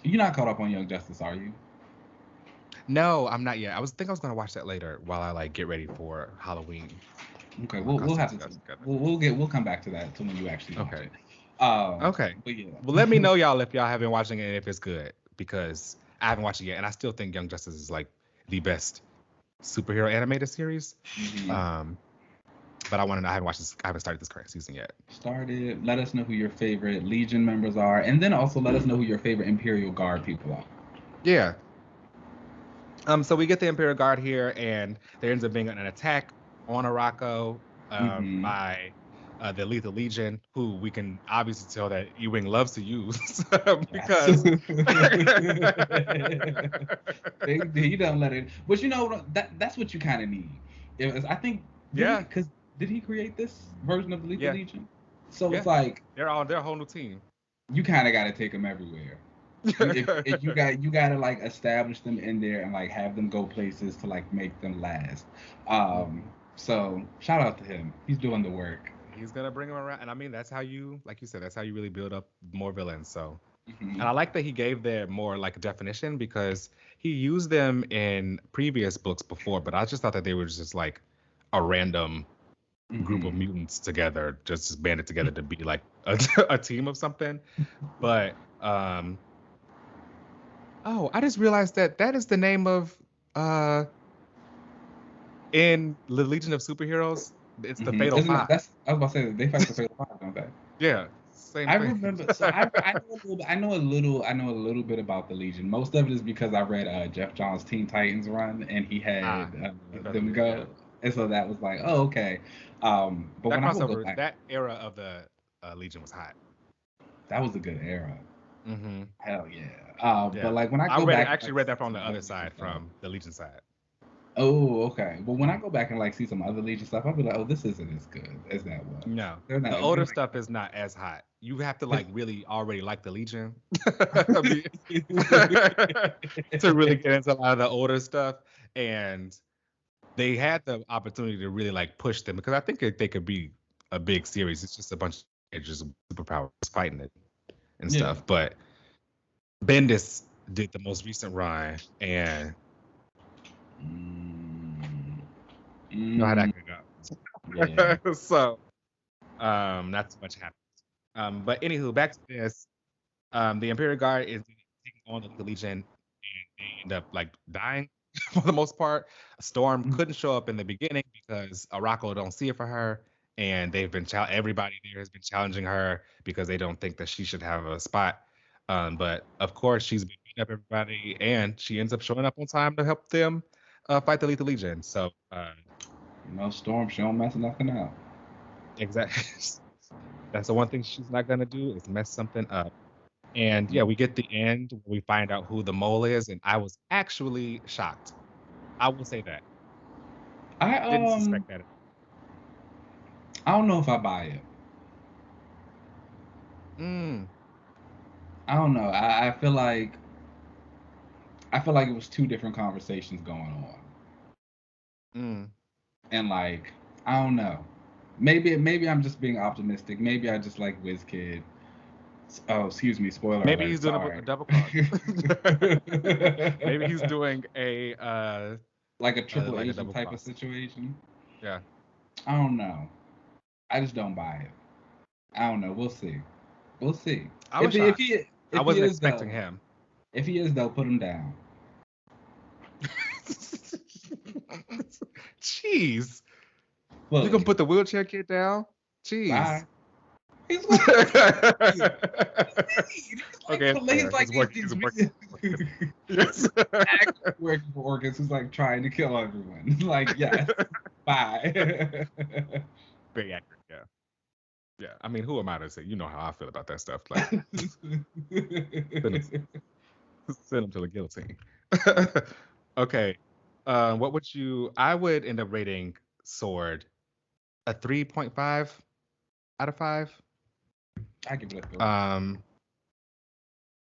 [SPEAKER 1] You're not caught up on Young Justice, are you?
[SPEAKER 2] No, I'm not yet. I was gonna watch that later while I like get ready for Halloween.
[SPEAKER 1] Okay,
[SPEAKER 2] My
[SPEAKER 1] we'll have
[SPEAKER 2] costumes
[SPEAKER 1] to.
[SPEAKER 2] got together.
[SPEAKER 1] We'll come back to that to when you actually watch
[SPEAKER 2] Okay.
[SPEAKER 1] it.
[SPEAKER 2] Okay.
[SPEAKER 1] But yeah.
[SPEAKER 2] Well, let me know y'all if y'all haven't watching it and if it's good because I haven't watched it yet, and I still think Young Justice is like the best superhero animated series.
[SPEAKER 1] Mm-hmm.
[SPEAKER 2] But I want to know. I haven't watched this. I haven't started this current season yet.
[SPEAKER 1] Started. Let us know who your favorite Legion members are, and then also let us know who your favorite Imperial Guard people are.
[SPEAKER 2] Yeah. So we get the Imperial Guard here, and there ends up being an attack on Araco
[SPEAKER 1] Mm-hmm.
[SPEAKER 2] by the Lethal Legion, who we can obviously tell that Ewing loves to use
[SPEAKER 1] Yes.
[SPEAKER 2] because
[SPEAKER 1] He don't let it. But you know that's what you kind of need. I think
[SPEAKER 2] yeah,
[SPEAKER 1] did he create this version of the Lethal
[SPEAKER 2] yeah,
[SPEAKER 1] Legion? So it's
[SPEAKER 2] yeah,
[SPEAKER 1] like
[SPEAKER 2] they're a whole new team.
[SPEAKER 1] you kind of got to take them everywhere. If you gotta like establish them in there and like have them go places to like make them last.
[SPEAKER 2] Mhm.
[SPEAKER 1] So shout out to him. He's doing the work.
[SPEAKER 2] He's gonna bring them around, and I mean that's how you, like you said, that's how you really build up more villains. So,
[SPEAKER 1] Hmm.
[SPEAKER 2] and I like that he gave them more like definition because he used them in previous books before, but I just thought that they were just like a random group of
[SPEAKER 1] Hmm.
[SPEAKER 2] mutants together, just banded together to be like a team of something. But oh, I just realized that that is the name of uh in the Legion of Superheroes. It's the
[SPEAKER 1] Hmm.
[SPEAKER 2] Fatal
[SPEAKER 1] Isn't that
[SPEAKER 2] Five.
[SPEAKER 1] that's I was about to say they fight the Fatal Five, don't they?
[SPEAKER 2] Yeah, same
[SPEAKER 1] I
[SPEAKER 2] thing.
[SPEAKER 1] remember. So I know a little bit about the Legion. Most of it is because I read Jeff Johns' Teen Titans run, and he
[SPEAKER 2] Ah,
[SPEAKER 1] had them
[SPEAKER 2] yeah.
[SPEAKER 1] go, and so that was like, oh okay. But
[SPEAKER 2] That
[SPEAKER 1] when I would go
[SPEAKER 2] crossover,
[SPEAKER 1] back,
[SPEAKER 2] that era of the Legion was hot.
[SPEAKER 1] that was a good era.
[SPEAKER 2] Mm-hmm.
[SPEAKER 1] Hell yeah. But
[SPEAKER 2] Yeah,
[SPEAKER 1] like when I go back, and,
[SPEAKER 2] actually
[SPEAKER 1] like
[SPEAKER 2] read
[SPEAKER 1] see
[SPEAKER 2] that from
[SPEAKER 1] some
[SPEAKER 2] the
[SPEAKER 1] other
[SPEAKER 2] other
[SPEAKER 1] Legion
[SPEAKER 2] side,
[SPEAKER 1] stuff.
[SPEAKER 2] from the Legion side.
[SPEAKER 1] Oh, okay. But when I go back and like see some other Legion stuff, I'll be like, oh, this isn't as good as that was.
[SPEAKER 2] No,
[SPEAKER 1] They're
[SPEAKER 2] the
[SPEAKER 1] not.
[SPEAKER 2] older
[SPEAKER 1] They're
[SPEAKER 2] stuff is not as hot. You have to
[SPEAKER 1] like.
[SPEAKER 2] like really already like the Legion to really get into a lot of the older stuff. And they had the opportunity to really like push them because I think they could be a big series. It's just a bunch of just superpowers fighting it and
[SPEAKER 1] Yeah.
[SPEAKER 2] stuff. But Bendis did the most recent run, and
[SPEAKER 1] Mm,
[SPEAKER 2] you know how that
[SPEAKER 1] mm,
[SPEAKER 2] could
[SPEAKER 1] yeah.
[SPEAKER 2] go. So not too much happened. But anywho, back to this. The Imperial Guard is taking on the Lethal Legion, and they end up like dying for the most part. Storm couldn't show up in the beginning because Araco don't see it for her, and they've been everybody there has been challenging her because they don't think that she should have a spot. But of course, she's been beating up everybody, and she ends up showing up on time to help them fight the Lethal Legion. So
[SPEAKER 1] Storm, she don't mess nothing up.
[SPEAKER 2] exactly. That's the one thing she's not gonna do is mess something up. And yeah, we get the end where we find out who the mole is, and I was actually shocked. I will say that.
[SPEAKER 1] I
[SPEAKER 2] Didn't suspect that.
[SPEAKER 1] I don't know if I buy it.
[SPEAKER 2] Mm,
[SPEAKER 1] I don't know. I feel like it was two different conversations going on,
[SPEAKER 2] mm.
[SPEAKER 1] and like I don't know. Maybe I'm just being optimistic. Maybe I just like WizKid. Oh, excuse me. Spoiler
[SPEAKER 2] Maybe he's
[SPEAKER 1] alert.
[SPEAKER 2] doing a
[SPEAKER 1] Sorry.
[SPEAKER 2] double cross. Maybe he's doing
[SPEAKER 1] Like a triple
[SPEAKER 2] like a
[SPEAKER 1] agent
[SPEAKER 2] double
[SPEAKER 1] type of
[SPEAKER 2] cross.
[SPEAKER 1] situation.
[SPEAKER 2] Yeah.
[SPEAKER 1] I don't know. I just don't buy it. I don't know. We'll see. We'll see.
[SPEAKER 2] I was shocked. I
[SPEAKER 1] If he
[SPEAKER 2] wasn't
[SPEAKER 1] is
[SPEAKER 2] expecting
[SPEAKER 1] though,
[SPEAKER 2] him.
[SPEAKER 1] if he is though, put him down.
[SPEAKER 2] Jeez. You
[SPEAKER 1] Fully.
[SPEAKER 2] gonna put the wheelchair kid down? Jeez.
[SPEAKER 1] Bye. He's like,
[SPEAKER 2] Okay,
[SPEAKER 1] he's
[SPEAKER 2] fair.
[SPEAKER 1] like
[SPEAKER 2] It's working. It's working. Yes.
[SPEAKER 1] actor working for organs who's like trying to kill everyone. Like, yes, bye.
[SPEAKER 2] Very accurate. Yeah. Yeah. I mean, who am I to say? You know how I feel about that stuff. Like, send him to the guillotine. Okay. What would you? I would end up rating Sword a 3.5 out of 5.
[SPEAKER 1] I give it a 3.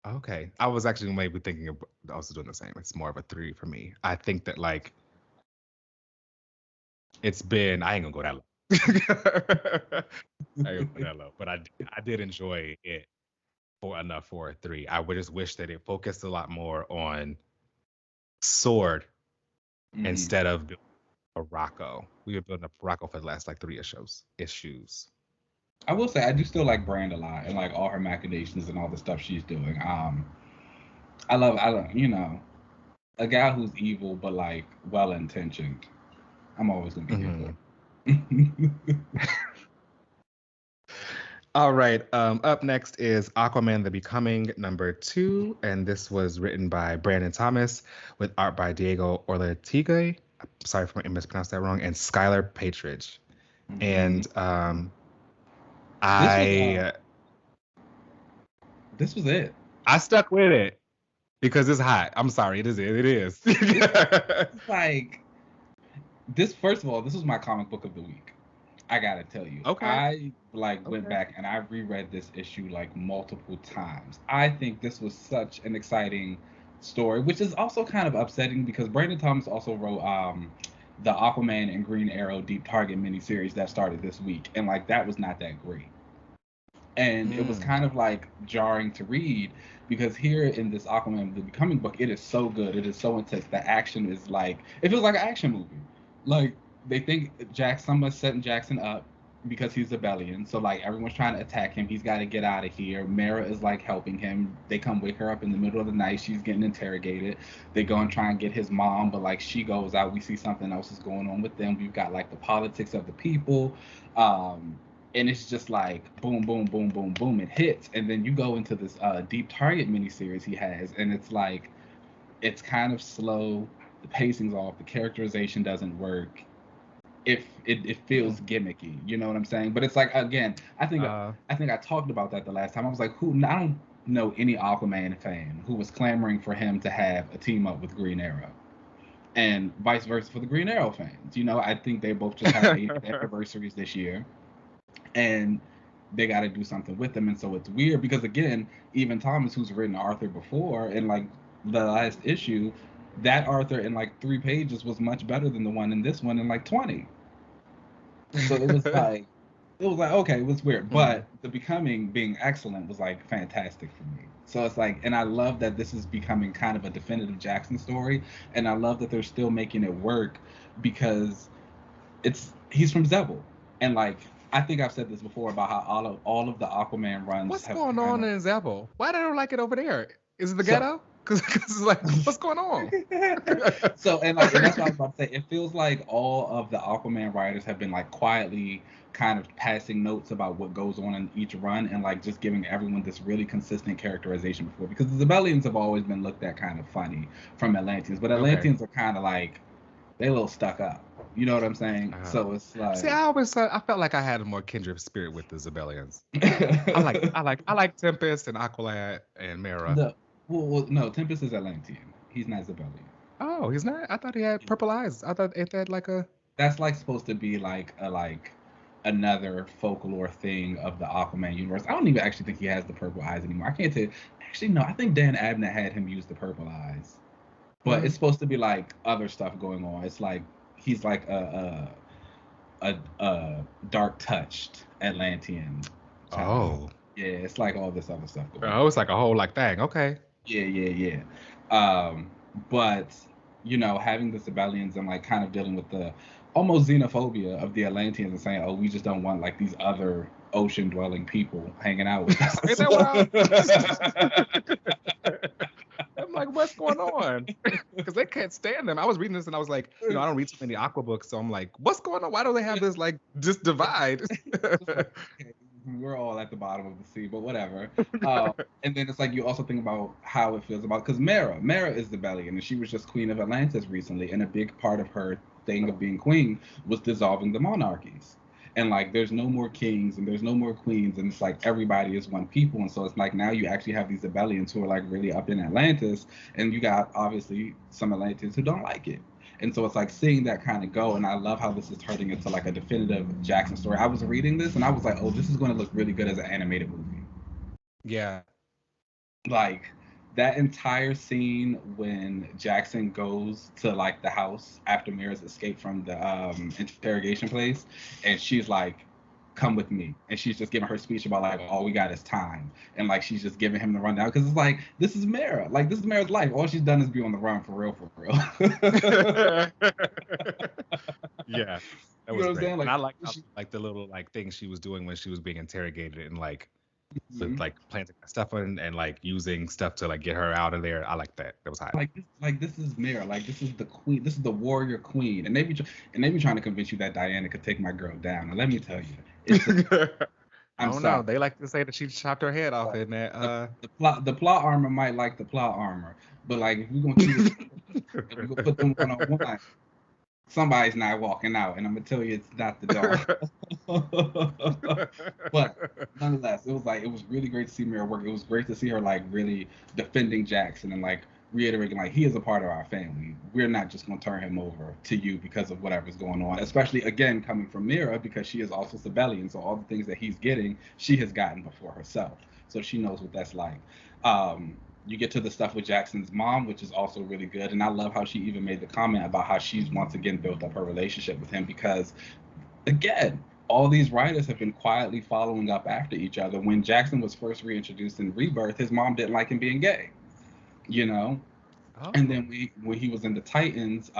[SPEAKER 2] Okay. I was actually maybe thinking of also doing the same. It's more of a 3 for me. I think that like it's been. I ain't gonna go that low. I ain't gonna go that low, but I did enjoy it for enough for a 3. I would just wish that it focused a lot more on Sword instead of building a Rocco. We were building up Rocco for the last like 3 issues.
[SPEAKER 1] I will say I do still like Brand a lot and like all her machinations and all the stuff she's doing. I love a guy who's evil but like well intentioned. I'm always gonna be here for.
[SPEAKER 2] All right. Up next is Aquaman the Becoming #2, and this was written by Brandon Thomas with art by Diego Ortega. Sorry if I mispronounced that wrong, and Skylar Patridge. And
[SPEAKER 1] this was it.
[SPEAKER 2] I stuck with it because it's hot. I'm sorry, it is.
[SPEAKER 1] It's like this. First of all, this was my comic book of the week. I gotta tell you,
[SPEAKER 2] Okay.
[SPEAKER 1] I went back and I reread this issue like multiple times. I think this was such an exciting story, which is also kind of upsetting because Brandon Thomas also wrote the Aquaman and Green Arrow Deep Target miniseries that started this week, and like that was not that great. And it was kind of like jarring to read because here in this Aquaman the Becoming book, it is so good, it is so intense. The action is like it feels like an action movie. Like they think someone's setting Jackson up because he's a Bellion. So like everyone's trying to attack him. He's got to get out of here. Mara is like helping him. They come wake her up in the middle of the night. She's getting interrogated. They go and try and get his mom, but like she goes out. We see something else is going on with them. We've got like the politics of the people. And it's just like boom, boom, boom, boom, boom. It hits, and then you go into this Deep Target miniseries he has, and it's like it's kind of slow. The pacing's off. The characterization doesn't work. If it feels gimmicky, you know what I'm saying? But it's like again, I think I talked about that the last time. I was like, I don't know any Aquaman fan who was clamoring for him to have a team up with Green Arrow, and vice versa for the Green Arrow fans. You know, I think they both just had 80th anniversaries this year, and they got to do something with them. And so it's weird because again, even Thomas, who's written Arthur before, in like the last issue, that Arthur in like 3 pages was much better than the one in this one in like 20. So it was like okay, it was weird, but the Becoming being excellent was like fantastic for me. So it's like, and I love that this is becoming kind of a definitive Jackson story, and I love that they're still making it work because he's from Zebul, and like I think I've said this before about how all of the Aquaman runs.
[SPEAKER 2] What's going on in Zebul? Why don't I like it over there? Is it the ghetto? Because it's like, what's going on?
[SPEAKER 1] And that's what I was about to say. It feels like all of the Aquaman writers have been like quietly kind of passing notes about what goes on in each run and like just giving everyone this really consistent characterization before, because the Zebellians have always been looked at kind of funny from Atlanteans, but Atlanteans are kind of like they're a little stuck up. You know what I'm saying? So it's
[SPEAKER 2] See,
[SPEAKER 1] like
[SPEAKER 2] I always I felt like I had a more kindred spirit with the Zebellians. I like Tempest and Aqualad and Mera.
[SPEAKER 1] the no, Tempest is Atlantean. He's not Zebellian.
[SPEAKER 2] Oh, he's not. I thought he had purple eyes. I thought it had like a.
[SPEAKER 1] That's like supposed to be like a like another folklore thing of the Aquaman universe. I don't even actually think he has the purple eyes anymore. I can't tell. Actually, no. I think Dan Abnett had him use the purple eyes, but it's supposed to be like other stuff going on. It's like he's like a dark touched Atlantean child.
[SPEAKER 2] Oh.
[SPEAKER 1] Yeah, it's like all this other stuff going
[SPEAKER 2] Oh,
[SPEAKER 1] on.
[SPEAKER 2] it's like a whole like thing. Okay.
[SPEAKER 1] Yeah, yeah, yeah. But having the Sibelians and like kind of dealing with the almost xenophobia of the Atlanteans and saying, "Oh, we just don't want like these other ocean-dwelling people hanging out with
[SPEAKER 2] Ain't
[SPEAKER 1] us."
[SPEAKER 2] that wild? I'm like, what's going on? Because they can't stand them. I was reading this and I was like, I don't read so many Aqua books, so I'm like, what's going on? Why do they have this like just divide?
[SPEAKER 1] Okay, we're all at the bottom of the sea, but whatever. And then it's like you also think about how it feels about because Mara is the Bellion, and she was just Queen of Atlantis recently, and a big part of her thing of being queen was dissolving the monarchies. And like, there's no more kings and there's no more queens, and it's like everybody is one people, and so it's like now you actually have these Abellians who are like really up in Atlantis, and you got obviously some Atlanteans who don't like it. And so it's like seeing that kind of go, and I love how this is turning into like a definitive Jackson story. I was reading this and I was like, oh, this is going to look really good as an animated movie.
[SPEAKER 2] Yeah.
[SPEAKER 1] Like that entire scene when Jackson goes to like the house after Mira's escaped from the interrogation place, and she's like, "Come with me," and she's just giving her speech about like all we got is time, and like she's just giving him the rundown because it's like this is Mira, like this is Mira's life. All she's done is be on the run for real, for real.
[SPEAKER 2] Yeah, that
[SPEAKER 1] You
[SPEAKER 2] was
[SPEAKER 1] know what I'm
[SPEAKER 2] great.
[SPEAKER 1] saying?
[SPEAKER 2] And
[SPEAKER 1] Like,
[SPEAKER 2] I like the little like things she was doing when she was being interrogated and like with
[SPEAKER 1] mhm.
[SPEAKER 2] like planting stuff and like using stuff to like get her out of there. I like that. That was hot.
[SPEAKER 1] Like this is Mira. Like this is the queen. This is the warrior queen. And they be trying to convince you that Diana could take my girl down. And let me tell you, it's just
[SPEAKER 2] I
[SPEAKER 1] I'm
[SPEAKER 2] don't know.
[SPEAKER 1] sorry.
[SPEAKER 2] They like to say that she chopped her head off
[SPEAKER 1] Like,
[SPEAKER 2] in that.
[SPEAKER 1] the plot armor might like the plot armor, but like if we're gonna keep it, if we're gonna put them 1-on-1, somebody's not walking out, and I'm gonna tell you it's not the dog. But nonetheless, it was really great to see Mira work. It was great to see her like really defending Jackson and like reiterating like he is a part of our family. We're not just gonna turn him over to you because of whatever's going on. Especially again coming from Mira because she is also Sibelian, so all the things that he's getting, she has gotten before herself. So she knows what that's like. You get to the stuff with Jackson's mom, which is also really good. And I love how she even made the comment about how she's once again built up her relationship with him because, again, all these writers have been quietly following up after each other. When Jackson was first reintroduced in Rebirth, his mom didn't like him being gay, you know? And
[SPEAKER 2] Oh.
[SPEAKER 1] then when he was in the Titans,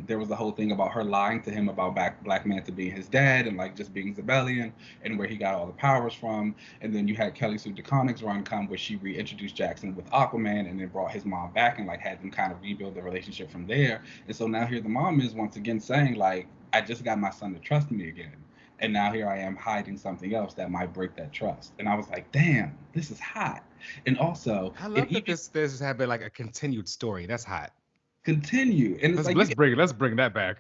[SPEAKER 1] there was the whole thing about her lying to him about Black Manta being his dad and like just being Zebellian and where he got all the powers from. And then you had Kelly Sue DeConnick's run come where she reintroduced Jackson with Aquaman and then brought his mom back and like had them kind of rebuild the relationship from there. And so now here the mom is once again saying like, I just got my son to trust me again. And now here I am hiding something else that might break that trust. And I was like, damn, this is hot. And also,
[SPEAKER 2] I
[SPEAKER 1] it
[SPEAKER 2] love that
[SPEAKER 1] even
[SPEAKER 2] this has been like a continued story. That's hot.
[SPEAKER 1] continue. And it's
[SPEAKER 2] Let's
[SPEAKER 1] like you
[SPEAKER 2] let's
[SPEAKER 1] can
[SPEAKER 2] bring let's bring that back.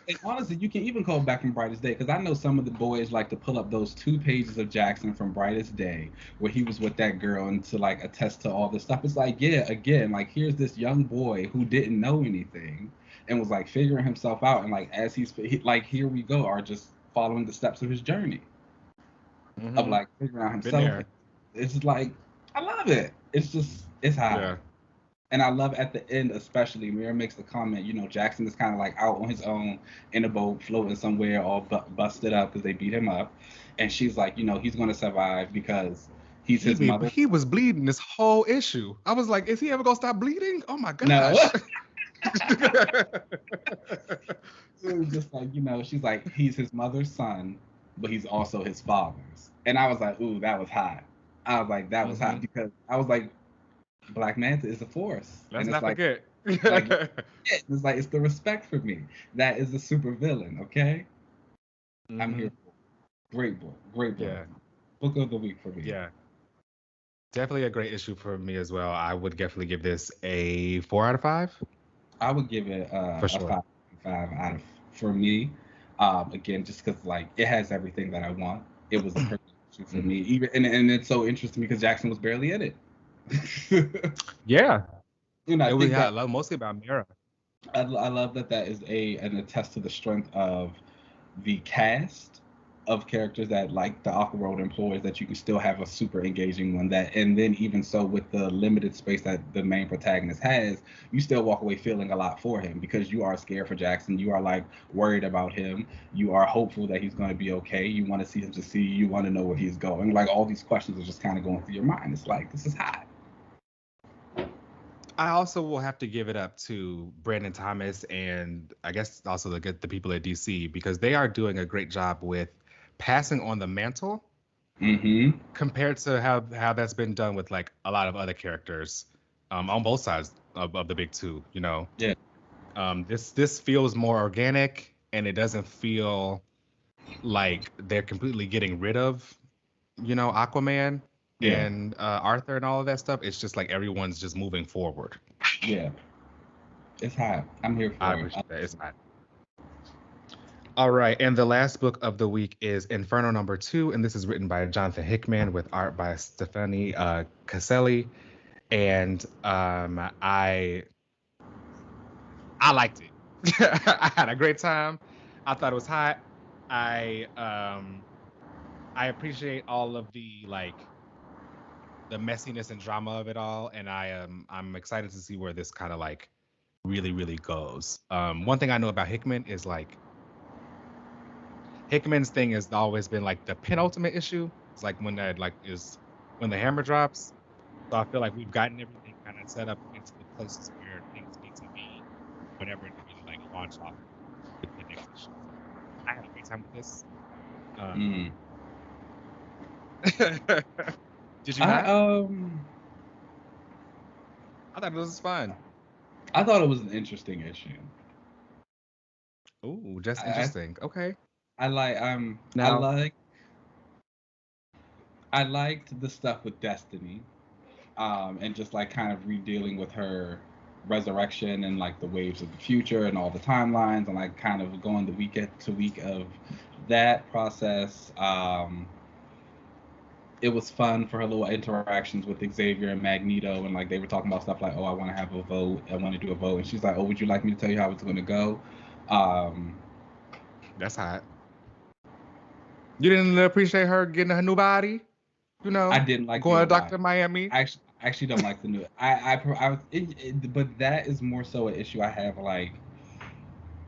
[SPEAKER 1] and honestly, you can even call back from Brightest Day because I know some of the boys like to pull up those 2 pages of Jackson from Brightest Day where he was with that girl and to like attest to all this stuff. It's like, yeah, again, like here's this young boy who didn't know anything and was like figuring himself out, and like as like here we go, are just following the steps of his journey of
[SPEAKER 2] Hmm.
[SPEAKER 1] like figuring out
[SPEAKER 2] Been
[SPEAKER 1] himself.
[SPEAKER 2] there.
[SPEAKER 1] It's just like I love it. It's just it's hot.
[SPEAKER 2] Yeah.
[SPEAKER 1] And I love at the end, especially, Mira makes the comment, Jackson is kind of like out on his own in a boat, floating somewhere, all busted up because they beat him up. And she's like, he's going to survive because he's his mother.
[SPEAKER 2] He was bleeding this whole issue. I was like, is he ever gonna stop bleeding? Oh my
[SPEAKER 1] No.
[SPEAKER 2] gosh.
[SPEAKER 1] It was just like, she's like, he's his mother's son, but he's also his father's. And I was like, ooh, that was hot. I was like, that was hot
[SPEAKER 2] Hmm.
[SPEAKER 1] because I was like, Black Manta is a force.
[SPEAKER 2] Let's
[SPEAKER 1] And it's
[SPEAKER 2] not
[SPEAKER 1] like,
[SPEAKER 2] forget.
[SPEAKER 1] like it's like it's the respect for me. That is the super villain, okay? I'm
[SPEAKER 2] Hmm.
[SPEAKER 1] here for it. Great book. Great book.
[SPEAKER 2] Yeah.
[SPEAKER 1] Book of the week for me.
[SPEAKER 2] Yeah. Definitely a great issue for me as well. I would definitely give this a 4 out of 5
[SPEAKER 1] I would give it
[SPEAKER 2] for
[SPEAKER 1] a
[SPEAKER 2] sure.
[SPEAKER 1] 5 out of for me. Again, just because like it has everything that I want. It was a perfect issue for me. Even and it's so interesting because Jackson was barely in it.
[SPEAKER 2] Yeah.
[SPEAKER 1] I
[SPEAKER 2] It was
[SPEAKER 1] think that
[SPEAKER 2] mostly about Mira.
[SPEAKER 1] I love that that is an attest to the strength of the cast of characters that like the Aquaworld employs, that you can still have a super engaging one, that and then even so with the limited space that the main protagonist has, you still walk away feeling a lot for him because you are scared for Jackson, you are like worried about him, you are hopeful that he's going to be okay, you want to see him succeed, you want to know where he's going, like all these questions are just kind of going through your mind. It's like this is hot.
[SPEAKER 2] I also will have to give it up to Brandon Thomas and I guess also the people at DC because they are doing a great job with passing on the mantle
[SPEAKER 1] Mm-hmm.
[SPEAKER 2] compared to how that's been done with like a lot of other characters on both sides of the big two.
[SPEAKER 1] Yeah.
[SPEAKER 2] This feels more organic and it doesn't feel like they're completely getting rid of Aquaman
[SPEAKER 1] Yeah.
[SPEAKER 2] and Arthur and all of that stuff. It's just like everyone's just moving forward.
[SPEAKER 1] Yeah. It's hot. I'm here
[SPEAKER 2] I
[SPEAKER 1] for it.
[SPEAKER 2] appreciate that. It's not. All right, and the last book of the week is Inferno #2, and this is written by Jonathan Hickman with art by Stefani Caselli, and I liked it. I had a great time. I thought it was hot. I appreciate all of the the messiness and drama of it all, and I'm excited to see where this kind of like really goes. One thing I know about Hickman is like Hickman's thing has always been like the penultimate issue. It's like when that like is when the hammer drops. So I feel like we've gotten everything kind of set up into the places where things need to be whenever they're gonna like launch off with the next issue. I had a great time with this.
[SPEAKER 1] Mm.
[SPEAKER 2] Did you
[SPEAKER 1] I
[SPEAKER 2] not? I thought this was fun.
[SPEAKER 1] I thought it was an interesting issue.
[SPEAKER 2] Ooh, just
[SPEAKER 1] I
[SPEAKER 2] interesting. Okay.
[SPEAKER 1] I like
[SPEAKER 2] Now,
[SPEAKER 1] I liked the stuff with Destiny, and just like kind of redealing with her resurrection and like the waves of the future and all the timelines and like kind of going the week to week of that process. It was fun for her little interactions with Xavier and Magneto, and like they were talking about stuff like, "Oh, I want to have a vote. I want to do a vote," and she's like, "Oh, would you like me to tell you how it's going to go?" Um,
[SPEAKER 2] that's hot. You didn't appreciate her getting her new body?
[SPEAKER 1] I didn't like the
[SPEAKER 2] Going to
[SPEAKER 1] old
[SPEAKER 2] Dr.
[SPEAKER 1] body.
[SPEAKER 2] Miami?
[SPEAKER 1] I actually don't like the new. But that is more so an issue I have like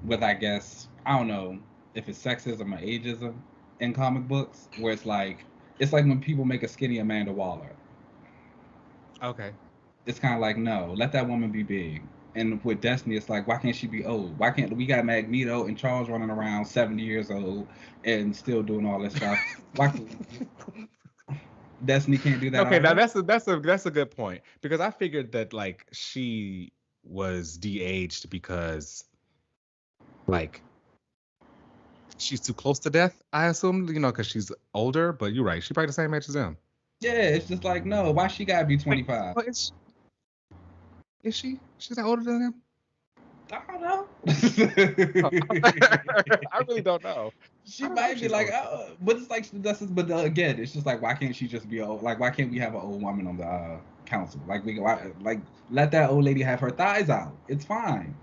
[SPEAKER 1] with, I guess, I don't know if it's sexism or ageism in comic books, where it's like when people make a skinny Amanda Waller.
[SPEAKER 2] Okay.
[SPEAKER 1] It's kind of like, no, let that woman be big. And with Destiny, it's like, why can't she be old? Why can't we got Magneto and Charles running around 70 years old and still doing all this stuff? Why Destiny can't do that
[SPEAKER 2] Okay, now
[SPEAKER 1] either?
[SPEAKER 2] that's a good point because I figured that like she was de-aged because like she's too close to death. I assumed, because she's older. But you're right; she probably the same age as him.
[SPEAKER 1] Yeah, it's just like, no, why she gotta be
[SPEAKER 2] Wait,
[SPEAKER 1] 25?
[SPEAKER 2] what is she? She's not older than him.
[SPEAKER 1] I don't know.
[SPEAKER 2] Oh. I really don't know.
[SPEAKER 1] She
[SPEAKER 2] I don't know
[SPEAKER 1] might
[SPEAKER 2] if
[SPEAKER 1] be
[SPEAKER 2] she's
[SPEAKER 1] like,
[SPEAKER 2] older.
[SPEAKER 1] oh, but it's like but again, it's just like, why can't she just be old? Like, why can't we have an old woman on the council? Like, like let that old lady have her thighs out. It's fine.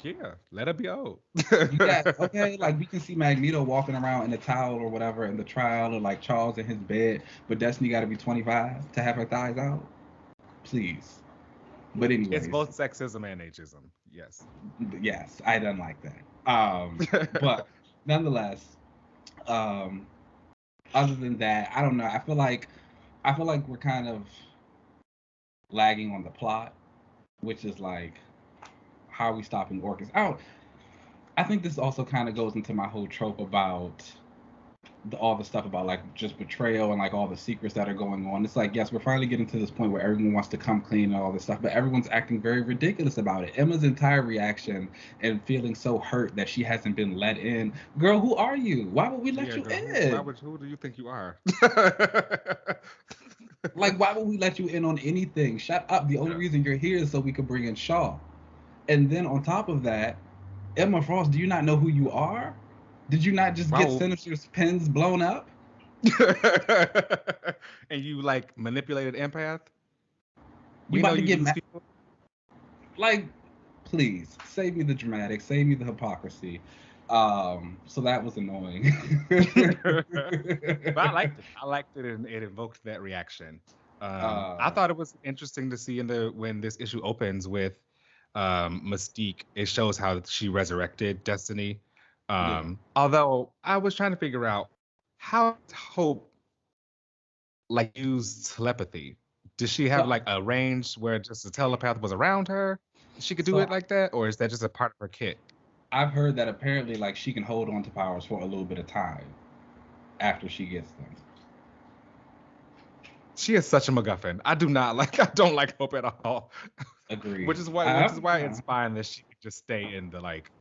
[SPEAKER 2] Yeah, let her be old.
[SPEAKER 1] You got okay. Like we can see Magneto walking around in a towel or whatever in the trial, or like Charles in his bed, but Destiny got to be 25 to have her thighs out. Please. But
[SPEAKER 2] It's
[SPEAKER 1] anyways,
[SPEAKER 2] both sexism and ageism. Yes.
[SPEAKER 1] yes, I don't like that. But nonetheless, um, other than that, I don't know. I feel like we're kind of lagging on the plot, which is like, how are we stopping Orcus? I think this also kind of goes into my whole trope about all the stuff about like just betrayal and like all the secrets that are going on. It's like, yes, we're finally getting to this point where everyone wants to come clean and all this stuff, but everyone's acting very ridiculous about it. Emma's entire reaction and feeling so hurt that she hasn't been let in. Girl, who are you? Why would we let
[SPEAKER 2] Yeah,
[SPEAKER 1] you
[SPEAKER 2] girl.
[SPEAKER 1] in?
[SPEAKER 2] Who do you think you are?
[SPEAKER 1] Like, why would we let you in on anything? Shut up. The only
[SPEAKER 2] Yeah.
[SPEAKER 1] reason you're here is so we could bring in Shaw. And then on top of that, Emma Frost, do you not know who you are? Did you not just get
[SPEAKER 2] Wow.
[SPEAKER 1] Sinister's pins blown up?
[SPEAKER 2] And you like manipulated empath?
[SPEAKER 1] You
[SPEAKER 2] We know
[SPEAKER 1] about to
[SPEAKER 2] you
[SPEAKER 1] get
[SPEAKER 2] lose
[SPEAKER 1] mad?
[SPEAKER 2] people.
[SPEAKER 1] Like, please save me the dramatic, save me the hypocrisy. So that was annoying.
[SPEAKER 2] But I liked it. I liked it, and it evoked that reaction. I
[SPEAKER 1] uh,
[SPEAKER 2] thought it was interesting to see in the when this issue opens with Mystique. It shows how she resurrected Destiny.
[SPEAKER 1] yeah.
[SPEAKER 2] Although I was trying to figure out how Hope like used telepathy. Did she have
[SPEAKER 1] So,
[SPEAKER 2] like a range where just the telepath was around her? She could do
[SPEAKER 1] so
[SPEAKER 2] it like that, or is that just a part of her kit?
[SPEAKER 1] I've heard that apparently, like, she can hold on to powers for a little bit of time after she gets them.
[SPEAKER 2] She is such a MacGuffin. I do not like. I don't like Hope at all.
[SPEAKER 1] Agreed.
[SPEAKER 2] Which is why it's fine that she could just stay in the like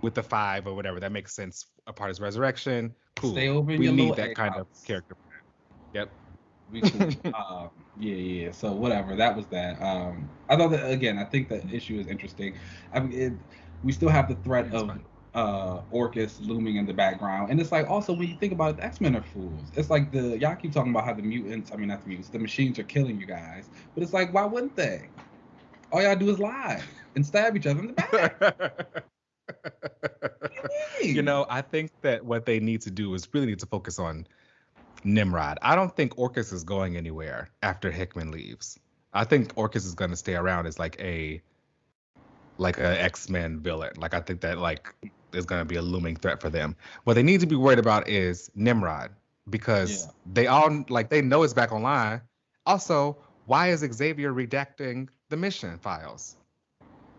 [SPEAKER 2] with the five or whatever. That makes sense. A part is resurrection.
[SPEAKER 1] Stay
[SPEAKER 2] Cool.
[SPEAKER 1] over in
[SPEAKER 2] We
[SPEAKER 1] your
[SPEAKER 2] need
[SPEAKER 1] little
[SPEAKER 2] that
[SPEAKER 1] egg
[SPEAKER 2] kind of
[SPEAKER 1] house.
[SPEAKER 2] character. Yep.
[SPEAKER 1] We cool. Yeah, yeah. So whatever. That was that. I thought that again. I think the issue is interesting. I mean, we still have the threat
[SPEAKER 2] It's
[SPEAKER 1] of
[SPEAKER 2] fun.
[SPEAKER 1] Orcus looming in the background, and it's like also when you think about it, the X Men are fools. It's like the y'all keep talking about how the mutants. I mean, not the mutants. The machines are killing you guys, but it's like why wouldn't they? All y'all do is lie and stab each other in the back. What do you
[SPEAKER 2] You
[SPEAKER 1] mean?
[SPEAKER 2] know, I think that what they need to do is really need to focus on Nimrod. I don't think Orcus is going anywhere after Hickman leaves. I think Orcus is going to stay around as like a X-Men villain. Like I think that like is going to be a looming threat for them. What they need to be worried about is Nimrod because
[SPEAKER 1] Yeah.
[SPEAKER 2] they all like they know it's back online. Also, why is Xavier redacting the mission files?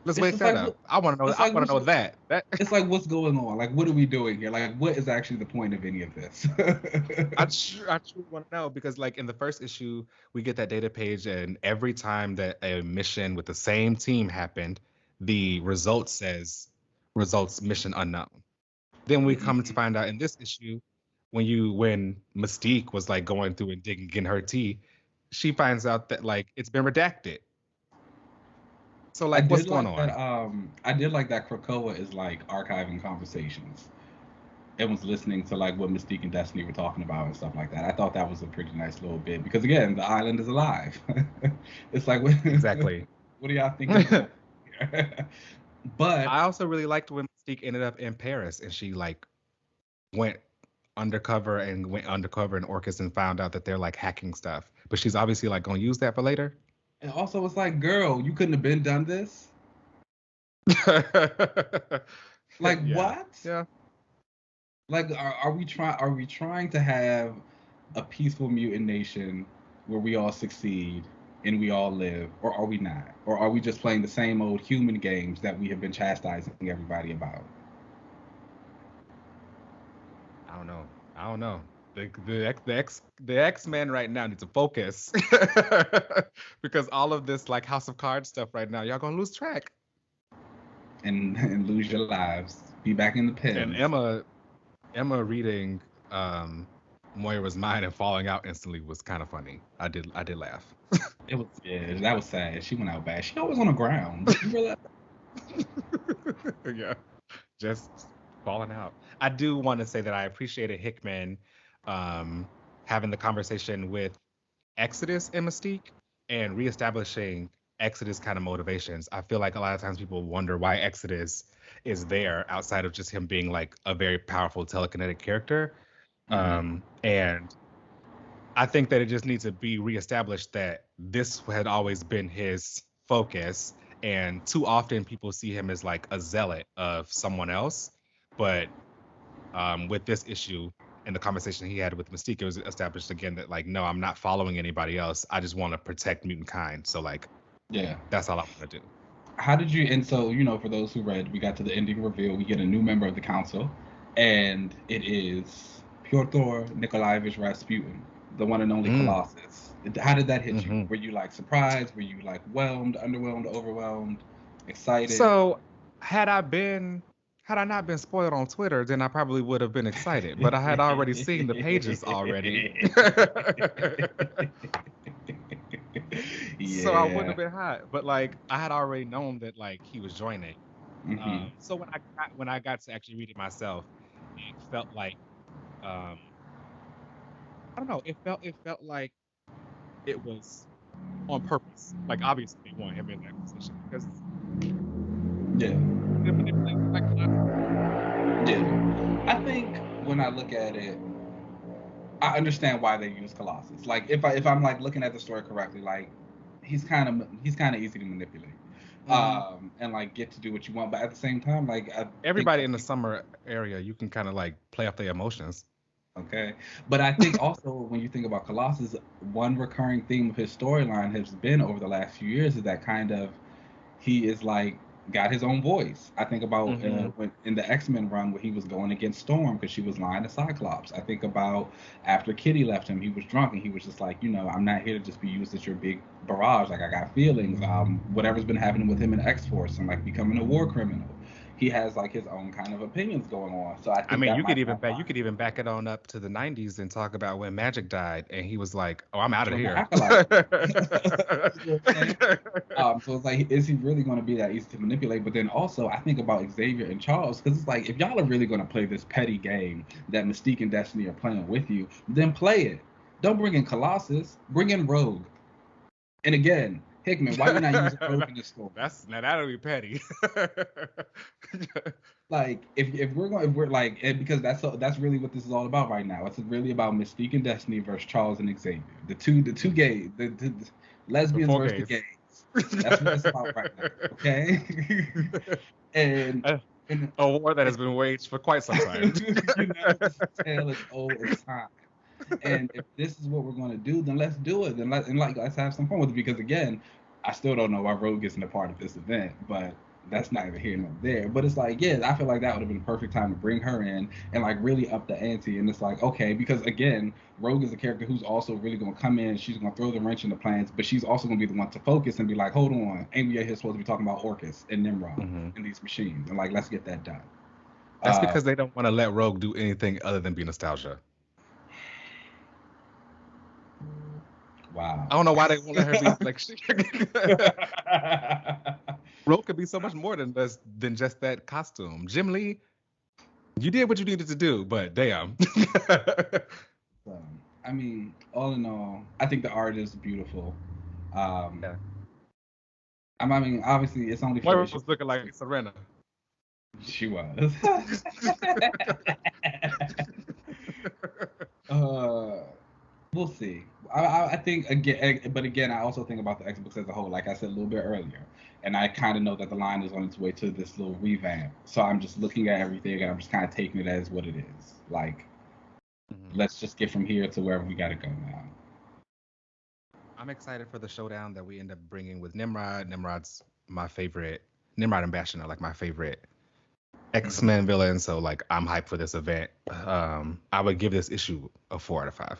[SPEAKER 2] Let's
[SPEAKER 1] It's
[SPEAKER 2] wake
[SPEAKER 1] just
[SPEAKER 2] that
[SPEAKER 1] like
[SPEAKER 2] up. I want to know.
[SPEAKER 1] it's
[SPEAKER 2] I
[SPEAKER 1] like
[SPEAKER 2] want to know that. That
[SPEAKER 1] it's like what's going on? Like what are we doing here? Like what is actually the point of any of this?
[SPEAKER 2] I truly want to know because like in the first issue, we get that data page, and every time that a mission with the same team happened, the result says results mission unknown. Then we come to
[SPEAKER 1] Mhm.
[SPEAKER 2] find out in this issue, when Mystique was like going through and digging in her tea, she finds out that like it's been redacted. So
[SPEAKER 1] I
[SPEAKER 2] like, what's
[SPEAKER 1] did
[SPEAKER 2] going
[SPEAKER 1] like that.
[SPEAKER 2] on?
[SPEAKER 1] I did like that Krakoa is like archiving conversations. It was listening to like what Mystique and Destiny were talking about and stuff like that. I thought that was a pretty nice little bit because again, the island is alive. It's like
[SPEAKER 2] Exactly.
[SPEAKER 1] what do y'all think is going on here? But
[SPEAKER 2] I also really liked when Mystique ended up in Paris and she like went undercover in Orcus and found out that they're like hacking stuff. But she's obviously like gonna use that for later.
[SPEAKER 1] and also it's like, girl, you couldn't have been done this. Like
[SPEAKER 2] Yeah.
[SPEAKER 1] what?
[SPEAKER 2] Yeah.
[SPEAKER 1] Like are we trying to have a peaceful mutant nation where we all succeed and we all live, or are we not? Or are we just playing the same old human games that we have been chastising everybody about?
[SPEAKER 2] I don't know. I don't know. The X-Men right now need to focus. Because all of this like House of Cards stuff right now, y'all gonna lose track.
[SPEAKER 1] And lose your lives, be back in the
[SPEAKER 2] And
[SPEAKER 1] pens.
[SPEAKER 2] Emma reading Moira's mind and falling out instantly was kind of funny. I did laugh.
[SPEAKER 1] It was, yeah, that was sad. She went out bad. She always on the ground. Did you realize?
[SPEAKER 2] Yeah. Just falling out. I do want to say that I appreciated Hickman um, having the conversation with Exodus and Mystique and reestablishing Exodus kind of motivations. I feel like a lot of times people wonder why Exodus is there outside of just him being like a very powerful telekinetic character.
[SPEAKER 1] Mm-hmm.
[SPEAKER 2] And I think that it just needs to be reestablished that this had always been his focus. And too often people see him as like a zealot of someone else. But with this issue and the conversation he had with Mystique, it was established again that like, no, I'm not following anybody else. I just want to protect mutant kind. So like,
[SPEAKER 1] Yeah.
[SPEAKER 2] that's all I want to do.
[SPEAKER 1] How did you? And so, for those who read, we got to the ending reveal. We get a new member of the council, and it is Pyotr Nikolaevich Rasputin, the one and only
[SPEAKER 2] Mm,
[SPEAKER 1] Colossus. How did that hit you?
[SPEAKER 2] hmm
[SPEAKER 1] Were you like surprised? Were you like whelmed, underwhelmed, overwhelmed, excited?
[SPEAKER 2] So had I been had I not been spoiled on Twitter, then I probably would have been excited. But I had already seen the pages already. So I wouldn't
[SPEAKER 1] Yeah.
[SPEAKER 2] have been hot. But like I had already known that like he was joining.
[SPEAKER 1] Mm-hmm.
[SPEAKER 2] So when I got to actually read it myself, it felt like I don't know. It felt like it was on purpose. Like obviously they want him in that position because
[SPEAKER 1] Yeah.
[SPEAKER 2] they're manipulating him like Colossus.
[SPEAKER 1] Yeah. I think when I look at it, I understand why they use Colossus. Like if I'm like looking at the story correctly, like he's kind of easy to manipulate,
[SPEAKER 2] Hmm.
[SPEAKER 1] and like get to do what you want. But at the same time, like I think
[SPEAKER 2] Everybody in the summer area, you can kind of like play off their emotions.
[SPEAKER 1] okay, but I think also when you think about Colossus, one recurring theme of his storyline has been over the last few years is that kind of he is like got his own voice. I think about
[SPEAKER 2] Hmm.
[SPEAKER 1] when in the X-Men run where he was going against Storm because she was lying to Cyclops. I think about after Kitty left him, he was drunk and he was just like, I'm not here to just be used as your big barrage. Like I got feelings. Whatever's been happening with him in X-Force and like becoming a war criminal. He has like his own kind of opinions going on. So I
[SPEAKER 2] I
[SPEAKER 1] think
[SPEAKER 2] mean,
[SPEAKER 1] that might be
[SPEAKER 2] you
[SPEAKER 1] why.
[SPEAKER 2] could even back it on up to the '90s and talk about when Magic died, and he was like, "Oh, I'm out of
[SPEAKER 1] Join the
[SPEAKER 2] here."
[SPEAKER 1] acolyte. You know what I'm saying? So it's like, is he really going to be that easy to manipulate? But then also, I think about Xavier and Charles because it's like, if y'all are really going to play this petty game that Mystique and Destiny are playing with you, then play it. Don't bring in Colossus. Bring in Rogue. And again, Hickman, why you not using Rogue in this story?
[SPEAKER 2] That's now that'll be petty.
[SPEAKER 1] Like, if we're like, because that's really what this is all about right now. It's really about Mystique and Destiny versus Charles and Xavier. The two gays, the
[SPEAKER 2] The
[SPEAKER 1] lesbians
[SPEAKER 2] four
[SPEAKER 1] versus the
[SPEAKER 2] gays.
[SPEAKER 1] gays. That's what it's about right now. Okay. and
[SPEAKER 2] A
[SPEAKER 1] and
[SPEAKER 2] a war that has been waged for quite some time.
[SPEAKER 1] this tale is old as time. And if this is what we're going to do, then let's do it. Then let's have some fun with it. Because again, I still don't know why Rogue isn't a part of this event, but that's neither here nor there. But it's like, yeah, I feel like that would have been the perfect time to bring her in and like really up the ante. And it's like, okay, because again, Rogue is a character who's also really going to come in. She's going to throw the wrench in the plans, but she's also going to be the one to focus and be like, hold on, ain't we here supposed to be talking about Orcus and Nimrod
[SPEAKER 2] Hmm.
[SPEAKER 1] and these machines? And like, let's get that done.
[SPEAKER 2] That's
[SPEAKER 1] Uh,
[SPEAKER 2] because they don't want to let Rogue do anything other than be nostalgia.
[SPEAKER 1] wow.
[SPEAKER 2] I don't know why they won't let her be like Rogue could be so much more than just that costume. Jim Lee, you did what you needed to do, but damn.
[SPEAKER 1] So, I mean, all in all, I think the art is beautiful. Um,
[SPEAKER 2] Yeah.
[SPEAKER 1] I mean, obviously, it's only four
[SPEAKER 2] Moira
[SPEAKER 1] issues.
[SPEAKER 2] was looking like Serena.
[SPEAKER 1] She was. uh, we'll see. I think again, but again, I also think about the X books as a whole. Like I said a little bit earlier, and I kind of know that the line is on its way to this little revamp. So I'm just looking at everything, and I'm just kind of taking it as what it is. Like,
[SPEAKER 2] Mhm.
[SPEAKER 1] let's just get from here to wherever we got to go now.
[SPEAKER 2] I'm excited for the showdown that we end up bringing with Nimrod. Nimrod's my favorite. Nimrod and Bastion are like my favorite X-Men villain. So like I'm hyped for this event. I would give this issue a 4 out of 5.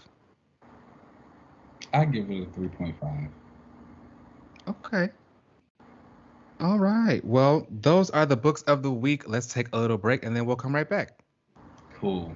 [SPEAKER 1] I give it a 3.5.
[SPEAKER 2] Okay. All right. Well, those are the books of the week. Let's take a little break and then we'll come right back.
[SPEAKER 1] Cool.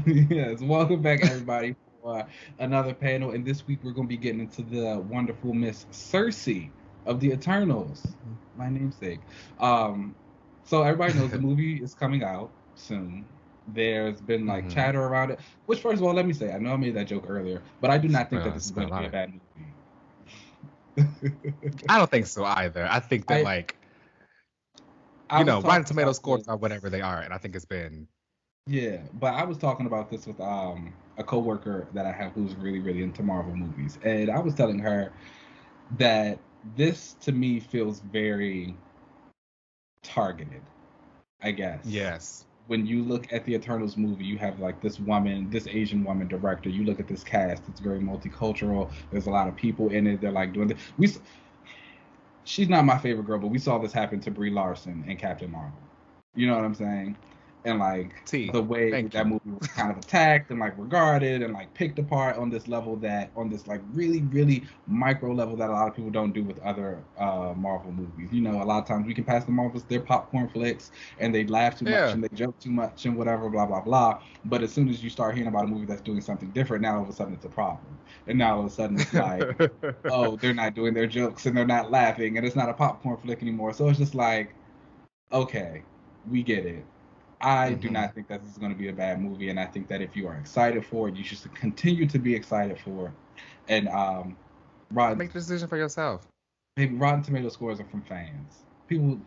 [SPEAKER 1] Yes, welcome back everybody for another panel. And this week we're going to be getting into the wonderful Miss Sersi of the Eternals, my namesake. Um, so everybody knows the movie is coming out soon. There's been like
[SPEAKER 2] Hmm.
[SPEAKER 1] chatter around it. Which, first of all, let me say, I know I made that joke earlier, but I do not think that this
[SPEAKER 2] It's
[SPEAKER 1] is
[SPEAKER 2] been
[SPEAKER 1] going
[SPEAKER 2] a
[SPEAKER 1] to be
[SPEAKER 2] lot
[SPEAKER 1] a
[SPEAKER 2] of.
[SPEAKER 1] bad movie.
[SPEAKER 2] I don't think so either. I think that
[SPEAKER 1] I
[SPEAKER 2] like
[SPEAKER 1] I was
[SPEAKER 2] Rotten
[SPEAKER 1] talking
[SPEAKER 2] Tomato
[SPEAKER 1] about
[SPEAKER 2] scores
[SPEAKER 1] this.
[SPEAKER 2] are whatever they are, and I think it's been.
[SPEAKER 1] Yeah, but I was talking about this with a coworker that I have who's really really into Marvel movies, and I was telling her that this to me feels very targeted, I guess.
[SPEAKER 2] Yes.
[SPEAKER 1] When you look at the Eternals movie, you have like this woman, this Asian woman director. You look at this cast; it's very multicultural. There's a lot of people in it. They're like doing this. She's not my favorite girl, but we saw this happen to Brie Larson and Captain Marvel. You know what I'm saying? and like
[SPEAKER 2] T.
[SPEAKER 1] the way
[SPEAKER 2] Thank
[SPEAKER 1] that
[SPEAKER 2] you.
[SPEAKER 1] movie was kind of attacked and like regarded and like picked apart on this level, that on this like really really micro level that a lot of people don't do with other Marvel movies. You know, a lot of times we can pass the Marvels, they're popcorn flicks and they laugh too much
[SPEAKER 2] Yeah.
[SPEAKER 1] and they joke too much and whatever, blah blah blah. But as soon as you start hearing about a movie that's doing something different, now all of a sudden it's a problem, and now all of a sudden it's like, oh, they're not doing their jokes and they're not laughing and it's not a popcorn flick anymore. So it's just like, okay, we get it. I do
[SPEAKER 2] Mm-hmm.
[SPEAKER 1] not think that this is going to be a bad movie, and I think that if you are excited for it, you should continue to be excited for it. And Rotten,
[SPEAKER 2] Make the decision for yourself.
[SPEAKER 1] Rotten Tomato scores are from fans. People,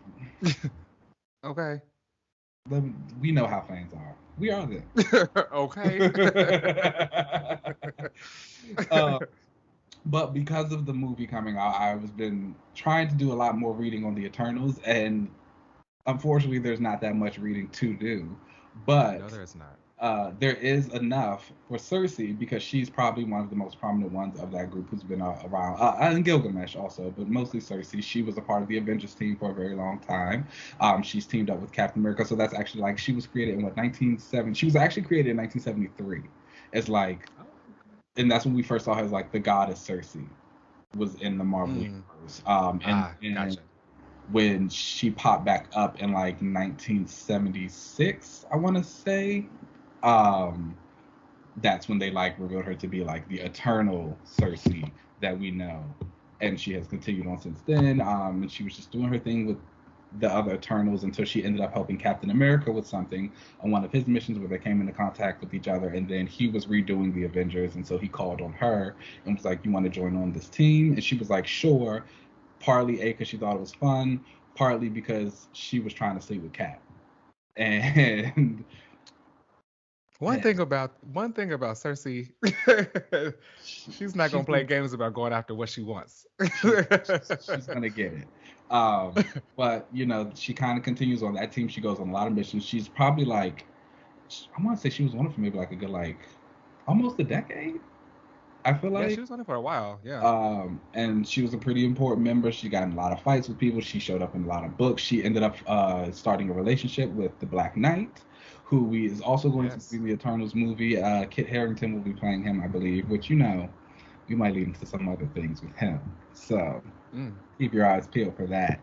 [SPEAKER 2] Okay.
[SPEAKER 1] we know how fans are. We are them.
[SPEAKER 2] Okay.
[SPEAKER 1] uh, but because of the movie coming out, I've been trying to do a lot more reading on the Eternals, and unfortunately, there's not that much reading to do. But
[SPEAKER 2] No, there is not.
[SPEAKER 1] there is enough for Sersi because she's probably one of the most prominent ones of that group who's been around. And Gilgamesh also, but mostly Sersi. She was a part of the Avengers team for a very long time. She's teamed up with Captain America, so that's actually like she was created in what 1970. She was actually created in 1973. It's like,
[SPEAKER 2] Oh,
[SPEAKER 1] and that's when we first saw her as like the goddess Sersi was in the Marvel
[SPEAKER 2] okay.
[SPEAKER 1] universe. And
[SPEAKER 2] Gotcha.
[SPEAKER 1] when she popped back up in like 1976, I want to say, um, that's when they like revealed her to be like the eternal Sersi that we know, and she has continued on since then. And she was just doing her thing with the other Eternals until she ended up helping Captain America with something on one of his missions where they came into contact with each other, and then he was redoing the Avengers, and so he called on her and was like, "You want to join on this team?" And she was like, "Sure." Partly A, because she thought it was fun, partly because she was trying to sleep with Cap. And
[SPEAKER 2] One thing about Cersei, she's not
[SPEAKER 1] she's
[SPEAKER 2] gonna play
[SPEAKER 1] gonna,
[SPEAKER 2] games about going after what she wants.
[SPEAKER 1] she's gonna get it. But you know, she kind of continues on that team. She goes on a lot of missions. She's probably like, I want to say she was on it for maybe like a good like almost a decade. I feel
[SPEAKER 2] Yeah,
[SPEAKER 1] like.
[SPEAKER 2] she was on it for a while. Yeah.
[SPEAKER 1] And she was a pretty important member. She got in a lot of fights with people. She showed up in a lot of books. She ended up starting a relationship with the Black Knight, who we is also going to be
[SPEAKER 2] Yes.
[SPEAKER 1] in the Eternals movie. Kit Harington will be playing him, I believe, which you know, we might lead into some other things with him. So
[SPEAKER 2] Mm.
[SPEAKER 1] keep your eyes peeled for that.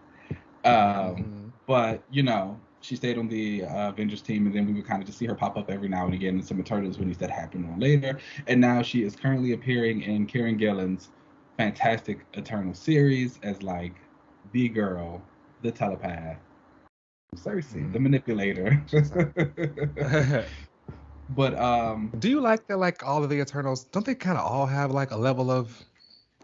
[SPEAKER 1] Um,
[SPEAKER 2] Mm-hmm.
[SPEAKER 1] but you know, she stayed on the Avengers team, and then we would kind of just see her pop up every now and again in some Eternals movies that happened on later. And now she is currently appearing in Kieran Gillen's fantastic Eternal series as like the girl, the telepath, Sersi, the
[SPEAKER 2] Mm-hmm.
[SPEAKER 1] manipulator.
[SPEAKER 2] She's hot.
[SPEAKER 1] But
[SPEAKER 2] Do you like that? Like all of the Eternals, don't they kind of all have like a level of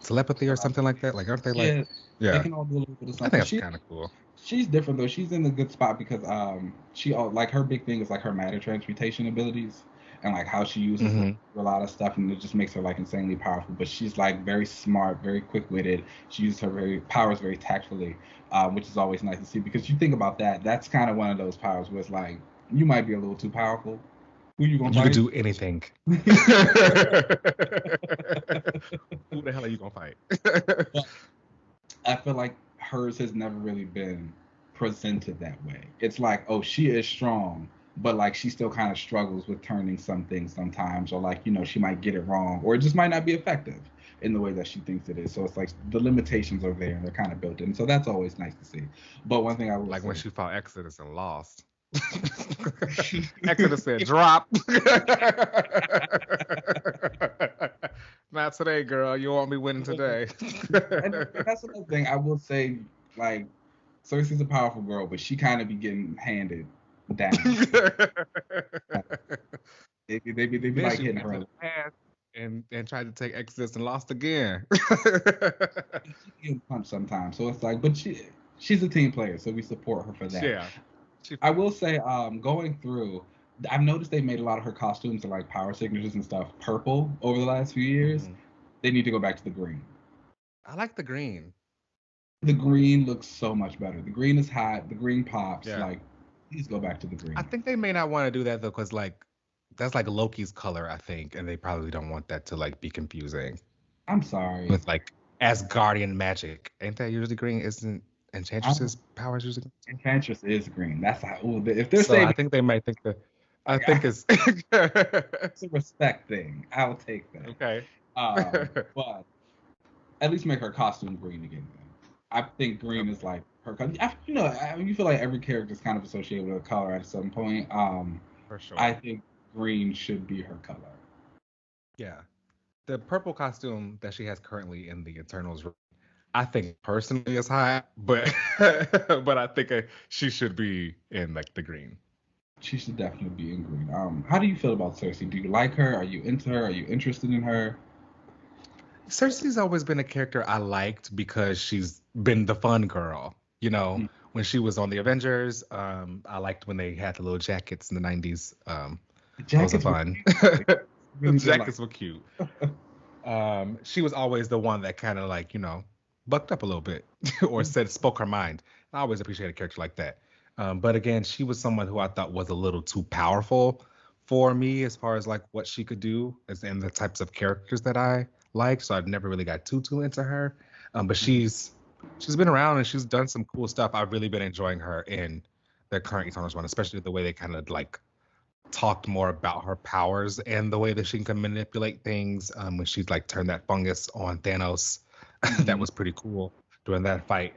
[SPEAKER 2] telepathy or something like that? Like, aren't they like?
[SPEAKER 1] yeah, they
[SPEAKER 2] Yeah,
[SPEAKER 1] can all do a little bit of
[SPEAKER 2] I think
[SPEAKER 1] something.
[SPEAKER 2] that's kind of cool.
[SPEAKER 1] She's different though. She's in a good spot because she like her big thing is like her matter transmutation abilities and like how she uses them
[SPEAKER 2] Mm-hmm.
[SPEAKER 1] for a lot of stuff, and it just makes her like insanely powerful. But she's like very smart, very quick witted. She uses her very powers very tactfully, which is always nice to see because you think about that. That's kind of one of those powers where it's like you might be a little too powerful. Who you gonna
[SPEAKER 2] You could
[SPEAKER 1] fight?
[SPEAKER 2] do anything. Who the hell are you gonna fight?
[SPEAKER 1] But I feel like hers has never really been presented that way. It's like, oh, she is strong, but like she still kind of struggles with turning some things sometimes, or like, you know, she might get it wrong, or it just might not be effective in the way that she thinks it is. So it's like the limitations are there and they're kind of built in. So that's always nice to see. But one thing I will
[SPEAKER 2] Like when
[SPEAKER 1] say,
[SPEAKER 2] she fought Exodus and lost. Exodus said, "Drop." Not today, girl. You want me winning today.
[SPEAKER 1] and that's another thing I will say, like, Cersei's a powerful girl, but she kind of be getting handed down. They be
[SPEAKER 2] Then
[SPEAKER 1] like
[SPEAKER 2] she
[SPEAKER 1] hitting
[SPEAKER 2] went
[SPEAKER 1] her
[SPEAKER 2] to
[SPEAKER 1] a
[SPEAKER 2] the past and tried to take Exodus and lost again.
[SPEAKER 1] she can punch sometimes. So it's like, but she's a team player, so we support her for that.
[SPEAKER 2] Yeah. She
[SPEAKER 1] I
[SPEAKER 2] fine.
[SPEAKER 1] will say, going through, I've noticed they made a lot of her costumes and like power signatures and stuff purple over the last few years.
[SPEAKER 2] Hmm.
[SPEAKER 1] They need to go back to the green.
[SPEAKER 2] I like the green.
[SPEAKER 1] The green looks so much better. The green is hot. The green pops.
[SPEAKER 2] Yeah.
[SPEAKER 1] Like, please go back to the
[SPEAKER 2] I
[SPEAKER 1] green.
[SPEAKER 2] think they may not want to do that though, because like that's like Loki's color, I think, and they probably don't want that to like be confusing
[SPEAKER 1] I'm sorry.
[SPEAKER 2] with like Asgardian magic. Ain't that usually green? Isn't? Enchantress's powers using.
[SPEAKER 1] Enchantress is green. That's how. Ooh, if they're
[SPEAKER 2] So I
[SPEAKER 1] saving,
[SPEAKER 2] think they might think that. I
[SPEAKER 1] like,
[SPEAKER 2] think it's
[SPEAKER 1] it's a respect thing. I'll take that.
[SPEAKER 2] okay.
[SPEAKER 1] But at least make her costume green again. Then. I think green is like her color. You feel like every character is kind of associated with a color at some point.
[SPEAKER 2] For sure.
[SPEAKER 1] I think green should be her color.
[SPEAKER 2] Yeah. The purple costume that she has currently in the Eternals, I think personally is high, but but I think she should be in like the green.
[SPEAKER 1] She should definitely be in green. How do you feel about Sersi? Do you like her? Are you into her? Are you interested in her?
[SPEAKER 2] Sersi's always been a character I liked because she's been the fun girl. You know, when she was on the Avengers, I liked when they had the little jackets in the 90s. Those are fun. The jackets were cute. She was always the one that kind of like, bucked up a little bit or spoke her mind. I always appreciate a character like that. But again, she was someone who I thought was a little too powerful for me as far as like what she could do and the types of characters that I like. So I've never really got too into her. But she's been around and she's done some cool stuff. I've really been enjoying her in the current Eternals one, especially the way they kind of like talked more about her powers and the way that she can manipulate things. When she's like turned that fungus on Thanos, that was pretty cool during that fight.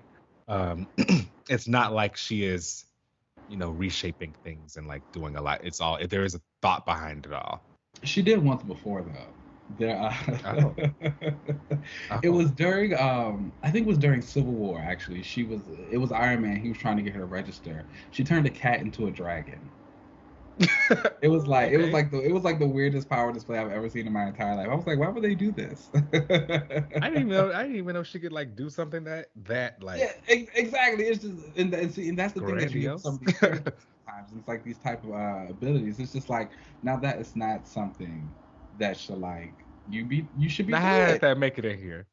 [SPEAKER 2] It's not like she is, reshaping things and like doing a lot. It's all there is a thought behind it all.
[SPEAKER 1] She did once before though. There,
[SPEAKER 2] Oh.
[SPEAKER 1] It was during I think it was during Civil War actually. It was Iron Man. He was trying to get her to register. She turned a cat into a dragon. It was like
[SPEAKER 2] Okay.
[SPEAKER 1] it was like the weirdest power display I've ever seen in my entire life. I was like, why would they do this?
[SPEAKER 2] I didn't even know she could like do something that like.
[SPEAKER 1] Yeah, exactly. It's just and that's the thing that you get
[SPEAKER 2] Grandiose.
[SPEAKER 1] some of these characters sometimes. It's like these type of abilities. It's just like now that it's not something that should like you should be
[SPEAKER 2] I
[SPEAKER 1] doing.
[SPEAKER 2] had that make it in here.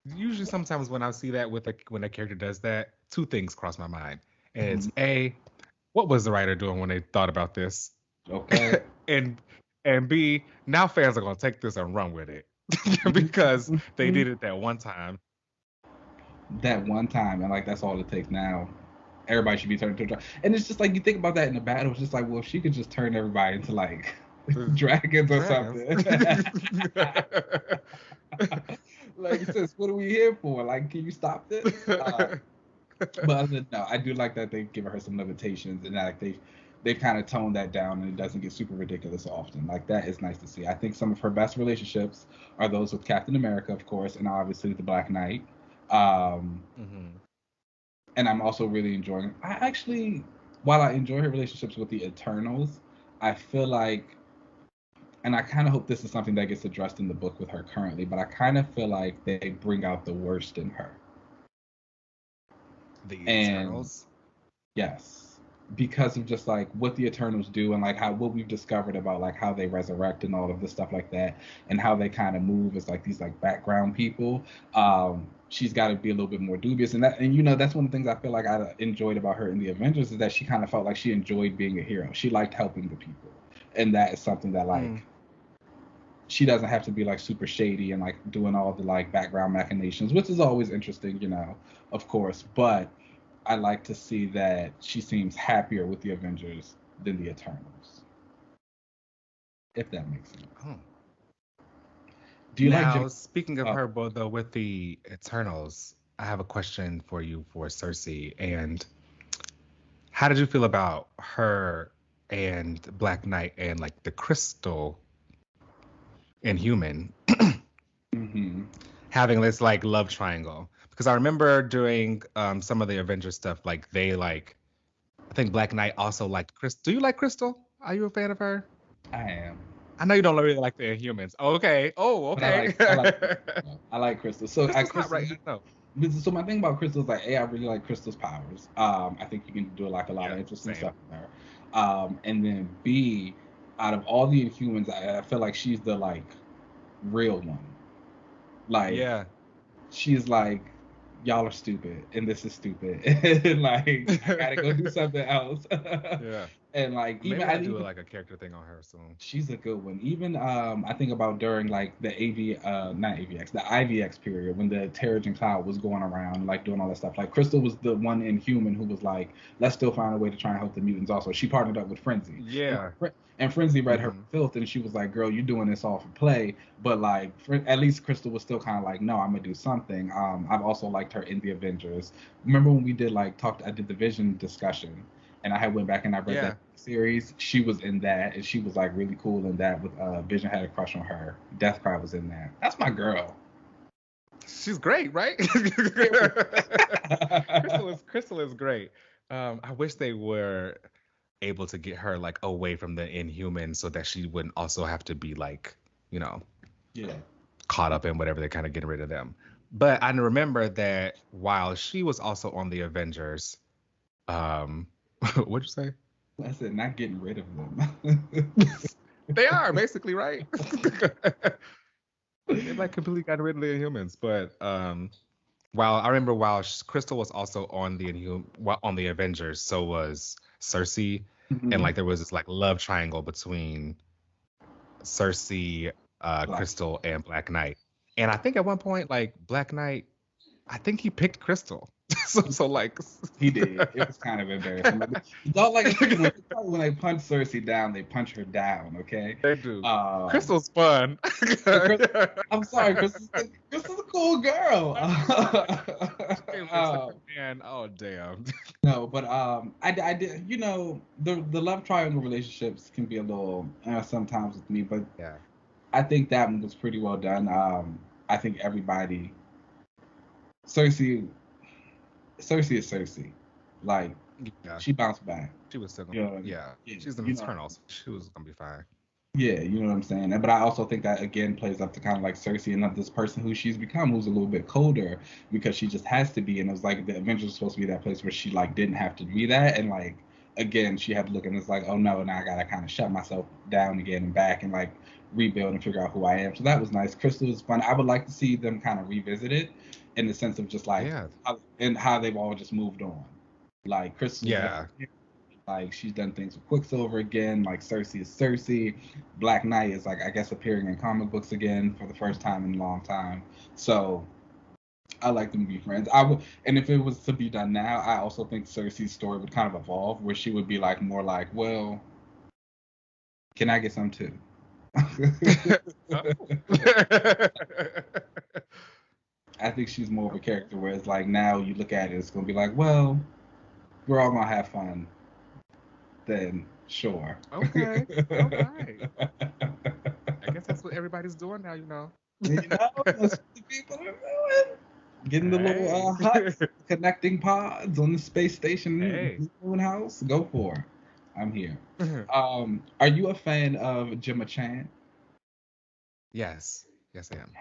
[SPEAKER 2] Usually, sometimes when I see that when a character does that, two things cross my mind. And it's A, what was the writer doing when they thought about this?
[SPEAKER 1] Okay.
[SPEAKER 2] and B, now fans are gonna take this and run with it because they did it that one time.
[SPEAKER 1] That one time, and like that's all it takes now. Everybody should be turned into a dragon. And it's just like you think about that in the battle, it's just like, well, if she could just turn everybody into like dragons or something. Like, sis, what are we here for? Like, can you stop this? But other than no, I do like that they've given her some limitations and that like they've kind of toned that down and it doesn't get super ridiculous often. Like that is nice to see. I think some of her best relationships are those with Captain America, of course, and obviously the Black Knight. And I'm also really enjoying. While I enjoy her relationships with the Eternals, I feel like, and I kind of hope this is something that gets addressed in the book with her currently, but I kind of feel like they bring out the worst in her.
[SPEAKER 2] The Eternals?
[SPEAKER 1] Yes, because of just like what the Eternals do and like what we've discovered about like how they resurrect and all of this stuff like that, and how they kind of move as like these like background people. She's got to be a little bit more dubious, and that's one of the things I feel like I enjoyed about her in the Avengers is that she kind of felt like she enjoyed being a hero. She liked helping the people, and that is something that like. She doesn't have to be like super shady and like doing all the like background machinations, which is always interesting, of course. But I like to see that she seems happier with the Avengers than the Eternals. If that makes sense.
[SPEAKER 2] Do you like speaking of her though with the Eternals, I have a question for you for Sersi. And how did you feel about her and Black Knight and like the Crystal Inhuman having this like love triangle? Because I remember during some of the Avengers stuff, like I think Black Knight also liked Crystal. Do you like Crystal? Are you a fan of her?
[SPEAKER 1] I am.
[SPEAKER 2] I know you don't really like the Inhumans. Okay. Oh, okay.
[SPEAKER 1] I like Crystal. So
[SPEAKER 2] Crystal's right. No.
[SPEAKER 1] So my thing about Crystal is like, I really like Crystal's powers. I think you can do like a lot of interesting stuff with her. And then B, out of all the Inhumans, I feel like she's the like real one. Like, she's like, y'all are stupid and this is stupid. And like, I gotta go do something else. And like
[SPEAKER 2] Maybe
[SPEAKER 1] even
[SPEAKER 2] I'll do like a character thing on her soon.
[SPEAKER 1] she's a good one. Even I think about during like the not AVX, the IVX period when the Terrigen Cloud was going around like doing all that stuff. Like Crystal was the one Inhuman who was like, let's still find a way to try and help the mutants. Also, she partnered up with Frenzy.
[SPEAKER 2] Yeah.
[SPEAKER 1] And Frenzy read her
[SPEAKER 2] Mhm.
[SPEAKER 1] filth, and she was like, "Girl, you're doing this all for play." But like, at least Crystal was still kind of like, "No, I'm gonna do something." I've also liked her in the Avengers. Remember when we did like talked? I did the Vision discussion, and I had went back and I read
[SPEAKER 2] Yeah.
[SPEAKER 1] that series. She was in that, and she was like really cool in that. With Vision had a crush on her. Deathcry was in that. That's my girl.
[SPEAKER 2] She's great, right? Crystal is great. I wish they were able to get her like away from the Inhumans so that she wouldn't also have to be like, you know,
[SPEAKER 1] Yeah.
[SPEAKER 2] caught up in whatever they're kind of getting rid of them. But I remember that while she was also on the Avengers, um, what'd you say?
[SPEAKER 1] I said not getting rid of them.
[SPEAKER 2] They are basically right. They like completely got rid of the Inhumans, but while I remember while Crystal was also on the on the Avengers, so was Sersi, and like there was this like love triangle between Sersi, Crystal, and Black Knight. And I think at one point, like Black Knight, I think he picked Crystal. so like
[SPEAKER 1] he did. It was kind of embarrassing. Don't like when they punch Cersei down, they punch her down. Okay.
[SPEAKER 2] They do. Crystal's fun.
[SPEAKER 1] I'm sorry, Crystal's a cool girl.
[SPEAKER 2] Man, oh damn.
[SPEAKER 1] No, but I did. You know, the love triangle relationships can be a little sometimes with me, but
[SPEAKER 2] yeah,
[SPEAKER 1] I think that one was pretty well done. I think everybody. Cersei is Cersei. Like,
[SPEAKER 2] yeah.
[SPEAKER 1] she bounced back.
[SPEAKER 2] She was still
[SPEAKER 1] gonna,
[SPEAKER 2] yeah. She's an Eternal. So she was gonna be fine.
[SPEAKER 1] Yeah, you know what I'm saying? But I also think that again plays up to kind of like Cersei and not this person who she's become, who's a little bit colder because she just has to be. And it was like the Avengers was supposed to be that place where she like didn't have to be that. And like again, she had to look and it's like, oh no, now I gotta kind of shut myself down again and back and like rebuild and figure out who I am. So that was nice. Crystal was fun. I would like to see them kind of revisit it in the sense of just like how they've all just moved on. Like Crystal, like she's done things with Quicksilver again. Like Sersi is Sersi. Black Knight is like I guess appearing in comic books again for the first time in a long time. So I like them to be friends. I would, and if it was to be done now, I also think Cersei's story would kind of evolve, where she would be like more like, well, can I get some too? I think she's more of a character where it's like now you look at it, it's gonna be like, well, we're all gonna have fun. Then sure.
[SPEAKER 2] Okay. All right. I guess that's what everybody's doing now, you know.
[SPEAKER 1] You know, that's what the people are doing. Getting the little huts, connecting pods on the space station moon house. Go for it. I'm here. Are you a fan of Gemma Chan?
[SPEAKER 2] Yes. Yes, I am.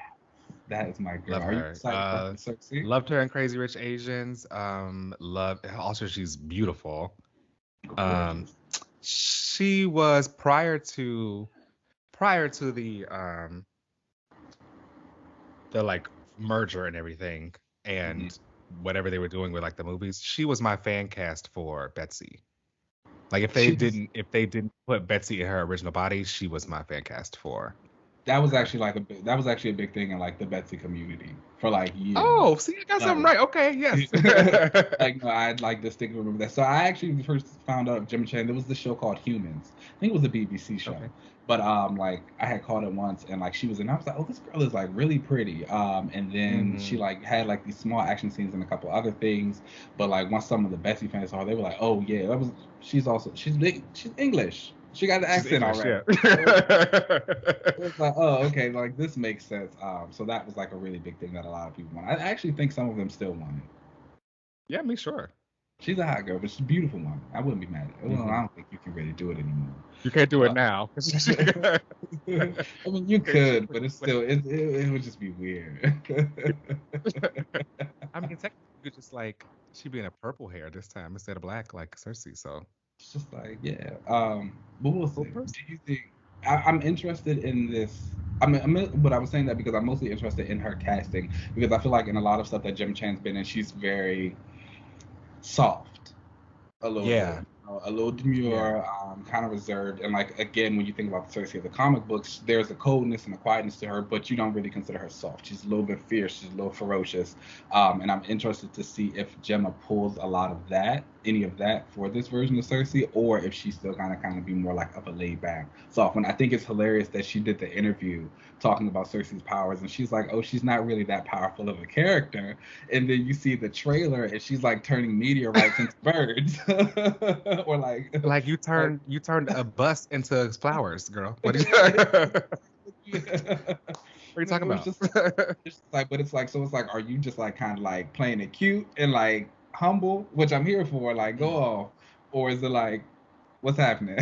[SPEAKER 1] That is my girl.
[SPEAKER 2] Love
[SPEAKER 1] Are you
[SPEAKER 2] her.
[SPEAKER 1] excited for Sersi?
[SPEAKER 2] Loved her in Crazy Rich Asians. Also she's beautiful. She was prior to the like merger and everything and whatever they were doing with like the movies, she was my fan cast for Betsy. Like if they didn't put Betsy in her original body, she was my fan cast for.
[SPEAKER 1] That was actually a big thing in like the Betsy community for like years.
[SPEAKER 2] Oh, see, you got something right. Okay, yes.
[SPEAKER 1] Like no, I'd like distinctly remember that. So I actually first found out Gemma Chan. There was this show called Humans. I think it was a BBC show. Okay. But like I had caught it once and like she was in. I was like, oh, this girl is like really pretty. And then she like had like these small action scenes and a couple other things. But like once some of the Betsy fans saw her, they were like, oh yeah, she's English. She got the accent already. Yeah. It was like, oh, okay, like this makes sense. So that was like a really big thing that a lot of people want. I actually think some of them still want it.
[SPEAKER 2] Yeah, me sure.
[SPEAKER 1] She's a hot girl, but she's a beautiful one. I wouldn't be mad at it. Well, I don't think you can really do it anymore.
[SPEAKER 2] You can't do it now.
[SPEAKER 1] I mean, you could, but it's still it would just be weird.
[SPEAKER 2] I mean, technically, you could just like she'd be in a purple hair this time instead of black, like Sersi. So
[SPEAKER 1] it's just like but we'll see. Do you think? I'm interested in this. But I was saying that because I'm mostly interested in her casting because I feel like in a lot of stuff that Gemma Chan's been in, she's very soft a little bit. a little demure, kind of reserved, and like again, when you think about the Cersei of the comic books, there's a coldness and a quietness to her, but you don't really consider her soft. She's a little bit fierce, she's a little ferocious, and I'm interested to see if Gemma pulls a lot of that, any of that, for this version of Cersei, or if she's still kind of be more like of a laid back soft one. I think it's hilarious that she did the interview talking about Cersei's powers, and she's like, oh, she's not really that powerful of a character, and then you see the trailer, and she's like turning meteorites into birds, or
[SPEAKER 2] like you turned a bus into flowers, girl. What are you, what are you talking about?
[SPEAKER 1] It's like, but it's like, so it's like, are you just like kind of like playing it cute and like humble, which I'm here for, like go off, or is it like, what's happening?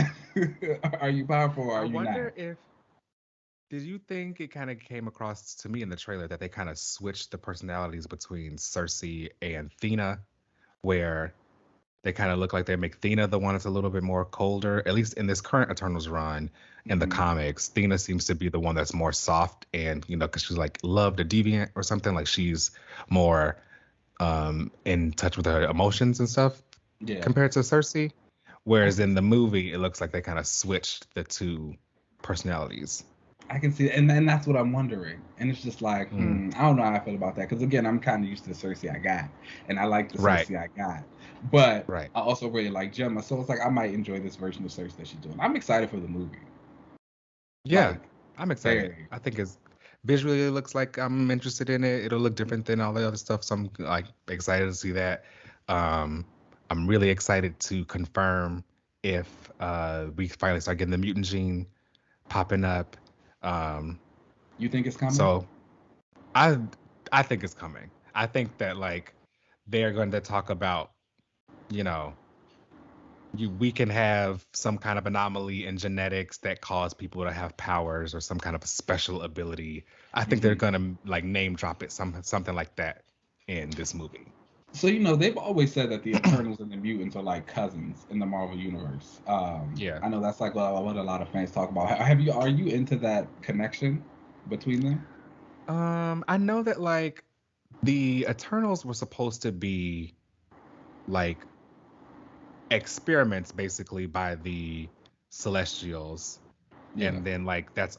[SPEAKER 1] Are you powerful or are you not?
[SPEAKER 2] I wonder if, did you think it kind of came across to me in the trailer that they kind of switched the personalities between Cersei and Thena, where they kind of look like they make Thena the one that's a little bit more colder, at least in this current Eternals run in the comics. Thena seems to be the one that's more soft, and because she's like loved a deviant or something, like she's more in touch with her emotions and stuff compared to Cersei. Whereas in the movie, it looks like they kind of switched the two personalities.
[SPEAKER 1] I can see, and then that's what I'm wondering. And it's just like, I don't know how I feel about that. Because again, I'm kind of used to the Cersei I got, and I like the Cersei I got. But I also really like Gemma, so it's like I might enjoy this version of Cersei that she's doing. I'm excited for the movie.
[SPEAKER 2] Yeah, like, I'm excited. I think it's visually, it looks like I'm interested in it. It'll look different than all the other stuff, so I'm like excited to see that. I'm really excited to confirm if we finally start getting the mutant gene popping up.
[SPEAKER 1] You think it's coming?
[SPEAKER 2] So I think it's coming. I think that like they're going to talk about, we can have some kind of anomaly in genetics that cause people to have powers or some kind of special ability. I think they're going to like name drop it, something like that in this movie.
[SPEAKER 1] So they've always said that the Eternals and the mutants are like cousins in the Marvel universe. I know that's like what a lot of fans talk about. Are you into that connection between them?
[SPEAKER 2] I know that like the Eternals were supposed to be like experiments basically by the Celestials, and then like that's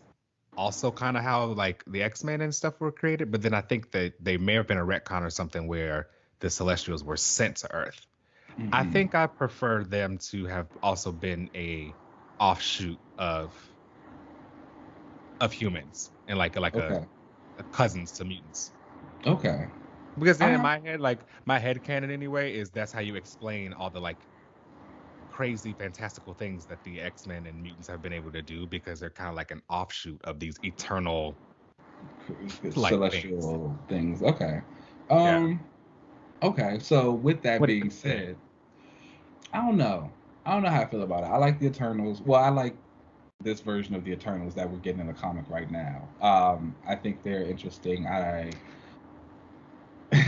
[SPEAKER 2] also kind of how like the X-Men and stuff were created. But then I think that they may have been a retcon or something where the Celestials were sent to Earth. I think I prefer them to have also been a offshoot of humans and like a cousins to mutants.
[SPEAKER 1] Okay.
[SPEAKER 2] Because then in my head, like my head canon anyway, is that's how you explain all the like crazy fantastical things that the X-Men and mutants have been able to do, because they're kind of like an offshoot of these eternal
[SPEAKER 1] celestial things. Okay. Okay, so with that being said, I don't know how I feel about it. I like the Eternals. Well, I like this version of the Eternals that we're getting in the comic right now. I think they're interesting.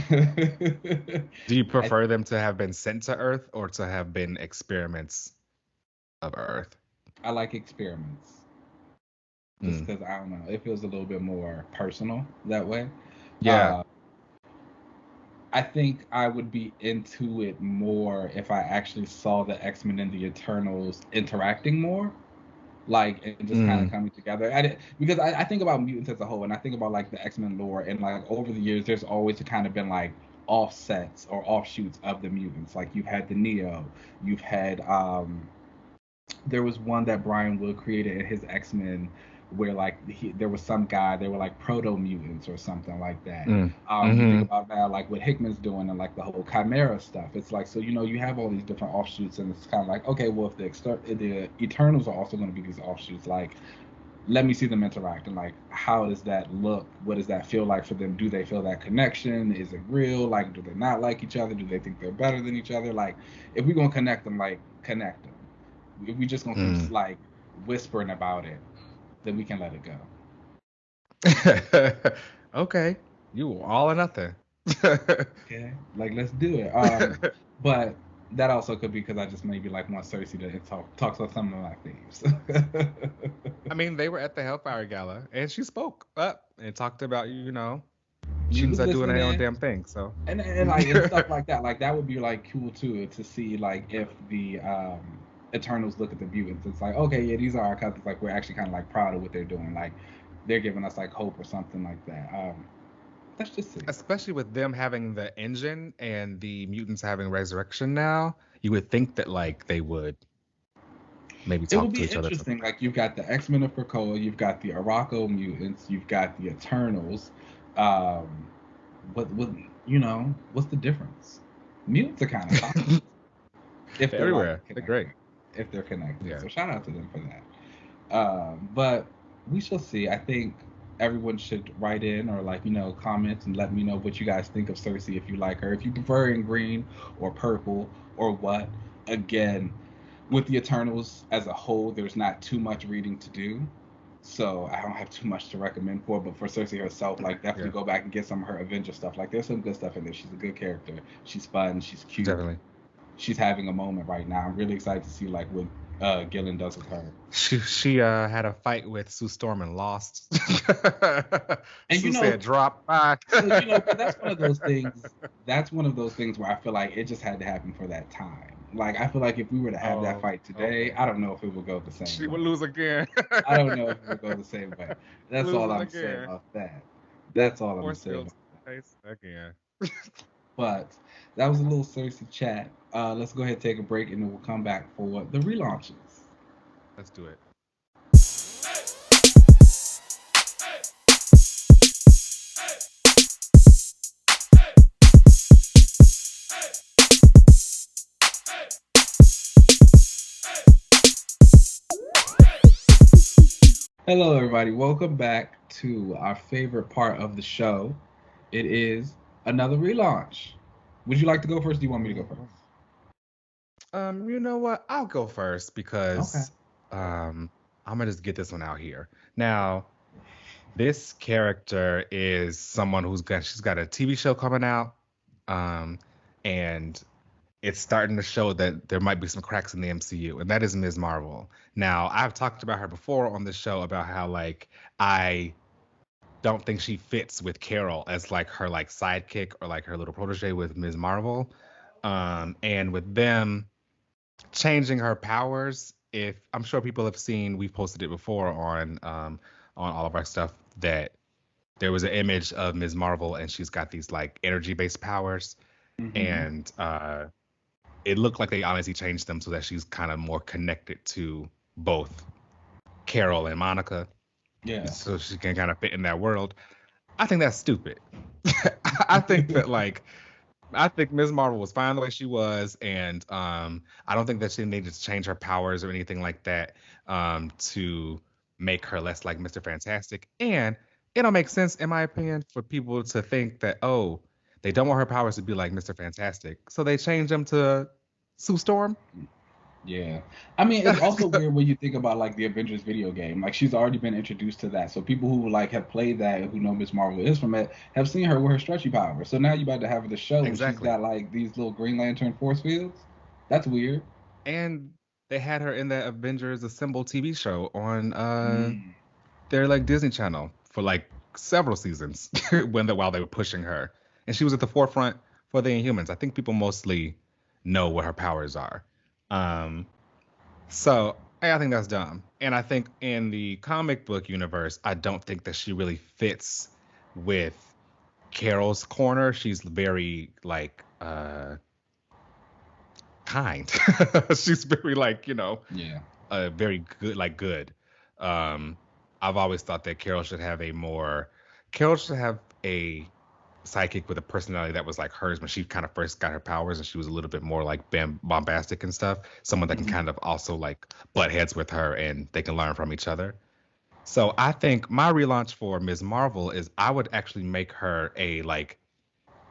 [SPEAKER 2] Do you prefer them to have been sent to Earth or to have been experiments of Earth?
[SPEAKER 1] I like experiments. Just because, I don't know, it feels a little bit more personal that way.
[SPEAKER 2] Yeah.
[SPEAKER 1] I think I would be into it more if I actually saw the X-Men and the Eternals interacting more, like, and just kind of coming together. Because I think about mutants as a whole, and I think about like the X-Men lore, and like over the years, there's always kind of been like offsets or offshoots of the mutants. Like you've had the Neo, you've had there was one that Brian Wood created in his X-Men where like there was some guy, they were like proto mutants or something like that. You think about now like what Hickman's doing and like the whole Chimera stuff. It's like, so you have all these different offshoots, and it's kind of like, okay, well, if the Eternals are also going to be these offshoots, like let me see them interact, and like how does that look? What does that feel like for them? Do they feel that connection? Is it real? Like, do they not like each other? Do they think they're better than each other? Like, if we're gonna connect them, like connect them. If we just gonna keep like whispering about it, then we can let it
[SPEAKER 2] go. Okay, you all or nothing.
[SPEAKER 1] Okay, like let's do it. But that also could be because I just maybe like want Sersi to talk about some of my themes.
[SPEAKER 2] I mean, they were at the Hellfire Gala, and she spoke up and talked about mutants are doing their own damn thing. So
[SPEAKER 1] and like and stuff like that. Like that would be like cool too, to see like if the Eternals look at the mutants. It's like, okay, yeah, these are our cousins. Like we're actually kind of like proud of what they're doing. Like they're giving us like hope or something like that. Let's just see.
[SPEAKER 2] Especially with them having the engine and the mutants having resurrection now, you would think that like they would maybe
[SPEAKER 1] It will
[SPEAKER 2] talk to
[SPEAKER 1] be
[SPEAKER 2] each other.
[SPEAKER 1] interesting. Like you've got the X Men of Krakoa, you've got the Araco mutants, you've got the Eternals. Um, what what's the difference? Mutants are kind of toxic if
[SPEAKER 2] They're
[SPEAKER 1] they're like
[SPEAKER 2] everywhere. They're great.
[SPEAKER 1] connected. If they're connected,
[SPEAKER 2] Yeah.
[SPEAKER 1] so shout out to them for that. But we shall see. I think everyone should write in or like comment and let me know what you guys think of Sersi if you like her. If you prefer her in green or purple or what. Again, with the Eternals as a whole, there's not too much reading to do. So I don't have too much to recommend for, but for Cersei herself,
[SPEAKER 2] Okay.
[SPEAKER 1] like definitely
[SPEAKER 2] Yeah.
[SPEAKER 1] go back and get some of her Avenger stuff. Like there's some good stuff in there. She's a good character. She's fun. She's cute.
[SPEAKER 2] Definitely.
[SPEAKER 1] She's having a moment right now. I'm really excited to see like what Gillen does with her.
[SPEAKER 2] She had a fight with Sue Storm and lost.
[SPEAKER 1] And
[SPEAKER 2] Sue said drop by.
[SPEAKER 1] so but that's one of those things. That's one of those things where I feel like it just had to happen for that time. Like I feel like if we were to have that
[SPEAKER 2] Oh,
[SPEAKER 1] fight today,
[SPEAKER 2] okay.
[SPEAKER 1] I don't know if it would go the
[SPEAKER 2] She
[SPEAKER 1] same
[SPEAKER 2] would
[SPEAKER 1] way.
[SPEAKER 2] lose again.
[SPEAKER 1] I don't know if it would go the same way. That's all
[SPEAKER 2] Losing
[SPEAKER 1] I'm saying
[SPEAKER 2] again.
[SPEAKER 1] about that. That's all I'm
[SPEAKER 2] Force
[SPEAKER 1] saying
[SPEAKER 2] field
[SPEAKER 1] about that.
[SPEAKER 2] face again.
[SPEAKER 1] But that was a little Cersei chat. Let's go ahead and take a break and then we'll come back for the relaunches.
[SPEAKER 2] Let's do it.
[SPEAKER 1] Hello, everybody. Welcome back to our favorite part of the show. It is another relaunch. Would you like to go first? Do you want me to go first?
[SPEAKER 2] You know what? I'll go first
[SPEAKER 1] Okay.
[SPEAKER 2] because I'm gonna just get this one out here. Now, this character is someone she's got a TV show coming out, and it's starting to show that there might be some cracks in the MCU, and that is Ms. Marvel. Now, I've talked about her before on the show about how like I don't think she fits with Carol as like her like sidekick or like her little protege with Ms. Marvel. And with them changing her powers, if I'm sure people have seen, we've posted it before on all of our stuff that there was an image of Ms. Marvel and she's got these like energy based powers,
[SPEAKER 1] Mm-hmm.
[SPEAKER 2] and it looked like they honestly changed them so that she's kind of more connected to both Carol and Monica,
[SPEAKER 1] Yeah.
[SPEAKER 2] so she can kind of fit in that world. I think that's stupid. I think that like I think Ms. Marvel was fine the way she was, and I don't think that she needed to change her powers or anything like that to make her less like Mr. Fantastic. And it don't make sense, in my opinion, for people to think that they don't want her powers to be like Mr. Fantastic, so they change them to Sue Storm.
[SPEAKER 1] Yeah. I mean, it's also weird when you think about like the Avengers video game. Like she's already been introduced to that. So people who like have played that and who know Miss Marvel is from it have seen her with her stretchy powers. So now you about to have the show and she's
[SPEAKER 2] Exactly.
[SPEAKER 1] got like these little Green Lantern force fields. That's weird.
[SPEAKER 2] And they had her in the Avengers Assemble TV show on
[SPEAKER 1] Mm.
[SPEAKER 2] their like Disney Channel for like several seasons while they were pushing her, and she was at the forefront for the Inhumans. I think people mostly know what her powers are. Um, so I think that's dumb, and I think in the comic book universe, I don't think that she really fits with Carol's corner. She's very like kind. She's very like
[SPEAKER 1] Yeah.
[SPEAKER 2] very good, like good. Um, I've always thought that Carol should have a psychic with a personality that was like hers when she kind of first got her powers, and she was a little bit more like bombastic and stuff. Someone that can
[SPEAKER 1] Hmm.
[SPEAKER 2] kind of also like butt heads with her, and they can learn from each other. So I think my relaunch for Ms. Marvel is I would actually make her a like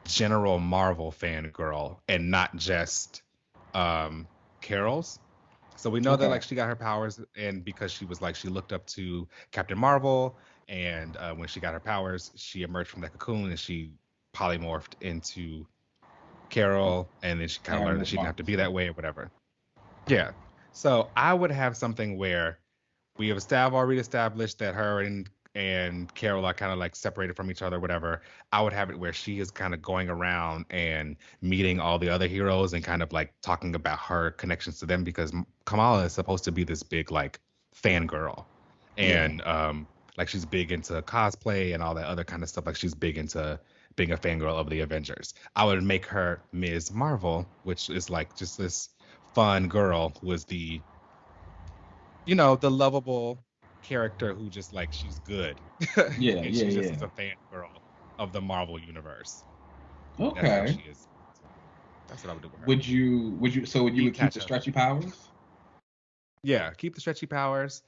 [SPEAKER 2] general Marvel fan girl and not just Carol's. So we know that
[SPEAKER 1] Okay.
[SPEAKER 2] like she got her powers, and because she was like she looked up to Captain Marvel, and when she got her powers, she emerged from that cocoon and she polymorphed into Carol, and then she kind of
[SPEAKER 1] Yeah,
[SPEAKER 2] learned that
[SPEAKER 1] Miss
[SPEAKER 2] she didn't have
[SPEAKER 1] Marvel.
[SPEAKER 2] to be
[SPEAKER 1] So.
[SPEAKER 2] that way or whatever. Yeah. So I would have something where we have already established that her and and Carol are kind of like separated from each other, whatever. I would have it where she is kind of going around and meeting all the other heroes and kind of like talking about her connections to them, because Kamala is supposed to be this big like fangirl,
[SPEAKER 1] Yeah.
[SPEAKER 2] and like she's big into cosplay and all that other kind of stuff. Like she's big into being a fangirl of the Avengers. I would make her Ms. Marvel, which is like just this fun girl who is the lovable character who just like she's good.
[SPEAKER 1] Yeah,
[SPEAKER 2] And
[SPEAKER 1] yeah,
[SPEAKER 2] she just
[SPEAKER 1] yeah.
[SPEAKER 2] is a fangirl of the Marvel universe. And that's how
[SPEAKER 1] Okay.
[SPEAKER 2] she is. So that's what I would do with her.
[SPEAKER 1] So would you would keep
[SPEAKER 2] Detach
[SPEAKER 1] the
[SPEAKER 2] her.
[SPEAKER 1] stretchy powers?
[SPEAKER 2] Yeah, keep the stretchy powers.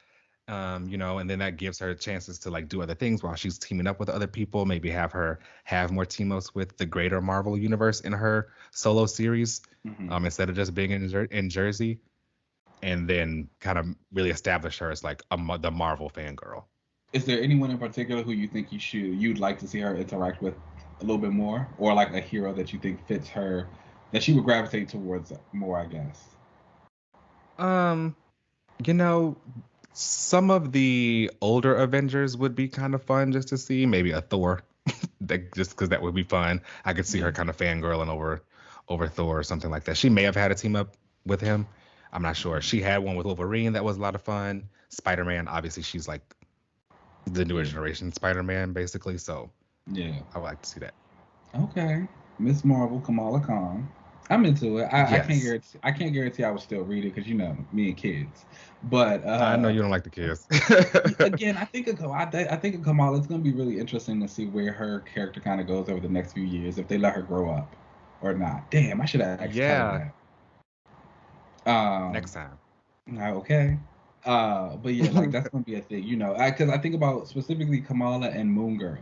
[SPEAKER 2] And then that gives her chances to like do other things while she's teaming up with other people. Maybe have her have more team ups with the greater Marvel universe in her solo series,
[SPEAKER 1] Hmm.
[SPEAKER 2] instead of just being in Jersey, and then kind of really establish her as like the Marvel fangirl.
[SPEAKER 1] Is there anyone in particular who you think you'd like to see her interact with a little bit more, or like a hero that you think fits her, that she would gravitate towards more? I guess.
[SPEAKER 2] Um, you know, some of the older Avengers would be kind of fun just to see. Maybe a Thor, just because that would be fun. I could see
[SPEAKER 1] Yeah.
[SPEAKER 2] her kind of fangirling over Thor or something like that. She may have had a team up with him. I'm not sure. She had one with Wolverine that was a lot of fun. Spider-Man, obviously, she's like the newer
[SPEAKER 1] Yeah.
[SPEAKER 2] generation Spider-Man, basically. So
[SPEAKER 1] Yeah.
[SPEAKER 2] I would like to see that.
[SPEAKER 1] Okay. Miss Marvel, Kamala Khan. I'm into it. I can't
[SPEAKER 2] Yes,
[SPEAKER 1] guarantee. I can't guarantee I would still read it because me and kids. But
[SPEAKER 2] I know you don't like the kids.
[SPEAKER 1] again, I think of Kamala. It's gonna be really interesting to see where her character kind of goes over the next few years, if they let her grow up or not. Damn, I should have asked Kelly
[SPEAKER 2] Yeah,
[SPEAKER 1] that. Um,
[SPEAKER 2] next time.
[SPEAKER 1] okay. But yeah, like that's gonna be a thing, because I think about specifically Kamala and Moon Girl.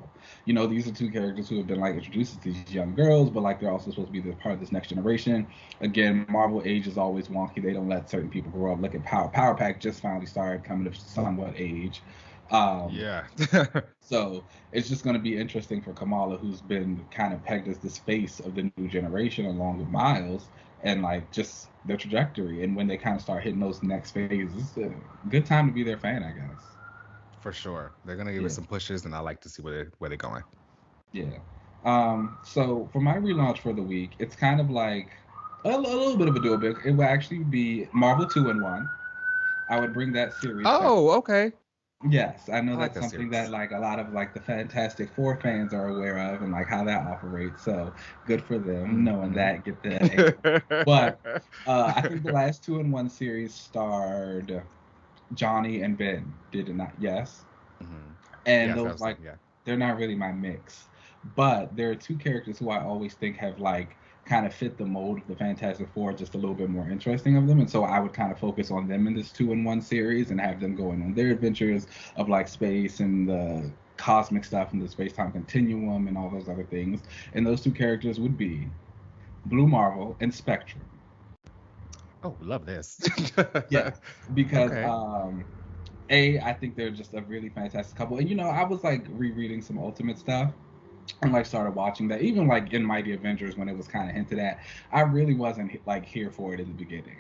[SPEAKER 1] These are two characters who have been like introduced to these young girls, but like they're also supposed to be the part of this next generation. Again, Marvel age is always wonky. They don't let certain people grow up. Look at Power Pack just finally started coming to somewhat age. Um,
[SPEAKER 2] Yeah.
[SPEAKER 1] so it's just going to be interesting for Kamala, who's been kind of pegged as this face of the new generation, along with Miles, and like just their trajectory. And when they kind of start hitting those next phases, it's a good time to be their fan, I guess.
[SPEAKER 2] For sure. They're gonna give it
[SPEAKER 1] Yeah,
[SPEAKER 2] some pushes, and I like to see where they're going.
[SPEAKER 1] yeah. So for my relaunch for the week, it's kind of like a little bit of a dual bit. It would actually be Marvel 2-in-1. I would bring that series back.
[SPEAKER 2] Oh, okay.
[SPEAKER 1] Yes, I know
[SPEAKER 2] I like
[SPEAKER 1] that's
[SPEAKER 2] that
[SPEAKER 1] something that
[SPEAKER 2] series.
[SPEAKER 1] like a lot of like the Fantastic Four fans are aware of and like how that operates. So good for them knowing
[SPEAKER 2] Hmm.
[SPEAKER 1] that, get the angle. But I think the last 2-in-1 series starred Johnny and Ben, did it not? Yes.
[SPEAKER 2] Hmm.
[SPEAKER 1] And
[SPEAKER 2] Yes, that
[SPEAKER 1] those
[SPEAKER 2] was them.
[SPEAKER 1] like
[SPEAKER 2] Yeah.
[SPEAKER 1] they're not really my mix. But there are two characters who I always think have like kind of fit the mold of the Fantastic Four, just a little bit more interesting of them. And so I would kind of focus on them in this 2-in-1 series and have them going on their adventures of like space and the cosmic stuff and the space time continuum and all those other things. And those two characters would be Blue Marvel and Spectrum.
[SPEAKER 2] Oh, love this.
[SPEAKER 1] Yes, because
[SPEAKER 2] Okay.
[SPEAKER 1] I think they're just a really fantastic couple. And I was like rereading some Ultimate stuff and like started watching that, even like in Mighty Avengers when it was kind of hinted at. I really wasn't like here for it in the beginning.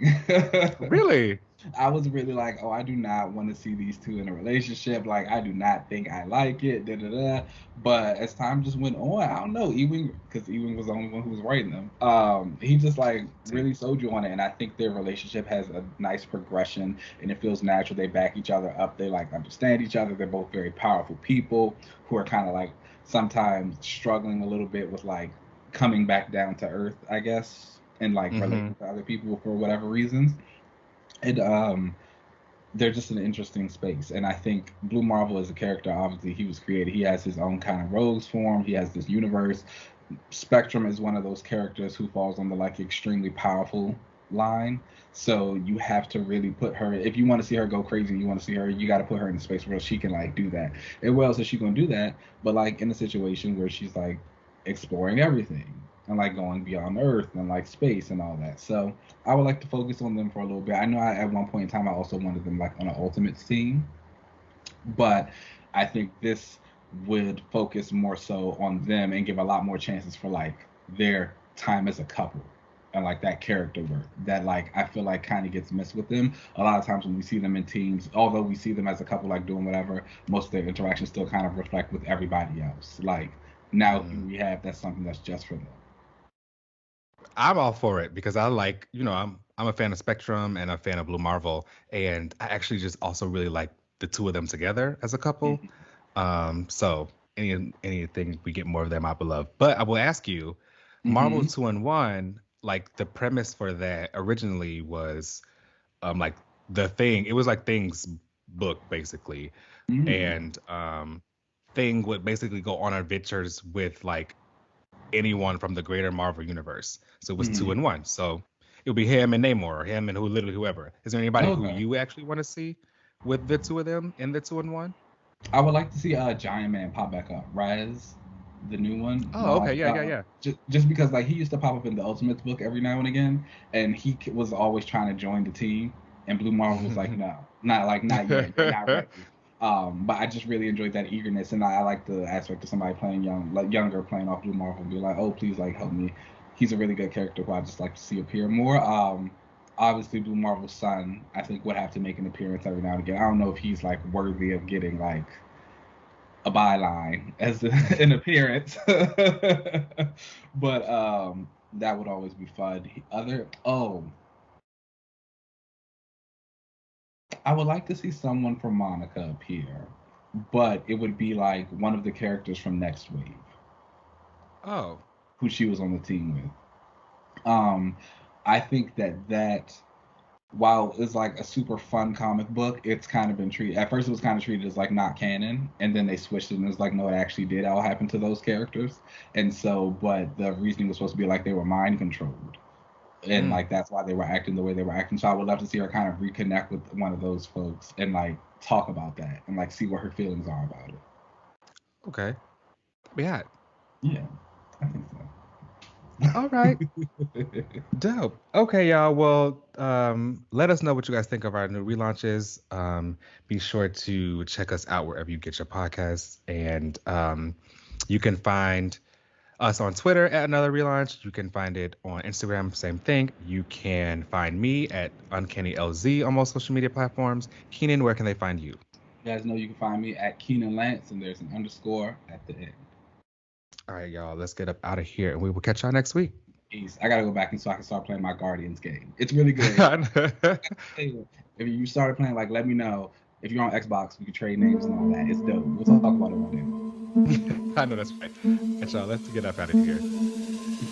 [SPEAKER 2] Really?
[SPEAKER 1] I was really like, oh, I do not want to see these two in a relationship. Like, I do not think I like it. Da da da. But as time just went on, I don't know. Ewing, because Ewing was the only one who was writing them. He just like
[SPEAKER 2] See.
[SPEAKER 1] really sold you on it, and I think their relationship has a nice progression, and it feels natural. They back each other up. They like understand each other. They're both very powerful people who are kind of like sometimes struggling a little bit with like coming back down to earth, I guess, and like
[SPEAKER 2] Hmm.
[SPEAKER 1] relating to other people for whatever reasons. And they're just an interesting space. And I think Blue Marvel is a character, obviously, he was created. He has his own kind of rogues form, he has this universe. Spectrum is one of those characters who falls on the like extremely powerful line. So you have to really put her, if you want to see her go crazy, you want to see her, you got to put her in a space where she can like do that. And where else is she going to do that? But like in a situation where she's like exploring everything and like going beyond Earth and like space and all that. So I would like to focus on them for a little bit. I know at one point in time I also wanted them like on an Ultimate team, but I think this would focus more so on them and give a lot more chances for like their time as a couple. and like that character work that like I feel like kind of gets missed with them. A lot of times when we see them in teams, although we see them as a couple like doing whatever, most of their interactions still kind of reflect with everybody else. Like now who
[SPEAKER 2] Mm.
[SPEAKER 1] we have, that's something that's just for them.
[SPEAKER 2] I'm all for it because I like, I'm a fan of Spectrum and a fan of Blue Marvel, and I actually just also really like the two of them together as a couple.
[SPEAKER 1] Mhm.
[SPEAKER 2] So anything we get more of them, I would love. But I will ask you, Marvel
[SPEAKER 1] Mhm.
[SPEAKER 2] 2-in-1, like the premise for that originally was like the Thing. It was like Thing's book basically,
[SPEAKER 1] Mm.
[SPEAKER 2] and Thing would basically go on adventures with like anyone from the greater Marvel universe. So it was two
[SPEAKER 1] Mhm.
[SPEAKER 2] in one. So it would be him and Namor, or him and literally whoever. Is there anybody who
[SPEAKER 1] Okay.
[SPEAKER 2] you actually want to see with the two of them in the 2-in-1?
[SPEAKER 1] I would like to see Giant Man pop back up. Raz, the new one.
[SPEAKER 2] Oh, okay, yeah, yeah, yeah.
[SPEAKER 1] Just because like he used to pop up in the Ultimates book every now and again, and was always trying to join the team, and Blue Marvel was like, no, not yet, you're not ready. But I just really enjoyed that eagerness, and I like the aspect of somebody playing younger, playing off Blue Marvel, and be like, oh, please, like, help me. He's a really good character who I just like to see appear more. Obviously, Blue Marvel's son, I think, would have to make an appearance every now and again. I don't know if he's like worthy of getting like a byline as an appearance, but that would always be fun. I would like to see someone from Monica appear, but it would be like one of the characters from Next Wave,
[SPEAKER 2] Oh,
[SPEAKER 1] who she was on the team with. I think that while it's like a super fun comic book, it's kind of been treated. At first, it was kind of treated as like not canon, and then they switched it and it was like, no, it actually did all happen to those characters. And so, but the reasoning was supposed to be like they were mind controlled, and
[SPEAKER 2] mm,
[SPEAKER 1] like that's why they were acting the way they were acting. So I would love to see her kind of reconnect with one of those folks and like talk about that and like see what her feelings are about it.
[SPEAKER 2] okay. Yeah.
[SPEAKER 1] Yeah, I think
[SPEAKER 2] All right.
[SPEAKER 1] so.
[SPEAKER 2] Dope. Okay, y'all. Well, let us know what you guys think of our new relaunches. Be sure to check us out wherever you get your podcasts, and you can find us on Twitter at Another Relaunch. You can find it on Instagram, same thing. You can find me at Uncanny LZ on most social media platforms. Keenan, where can they find you?
[SPEAKER 1] You guys know you can find me at Keenan Lance, and there's an underscore at the end.
[SPEAKER 2] All right, y'all. Let's get up out of here, and we will catch y'all next week.
[SPEAKER 1] Peace. I gotta go back and so I can start playing my Guardians game. It's really good. Hey, if you started playing, like, let me know. If you're on Xbox, we can trade names and all that. It's dope. We'll talk about it one
[SPEAKER 2] I know that's right. All right, y'all. Let's get up out of here.
[SPEAKER 1] day.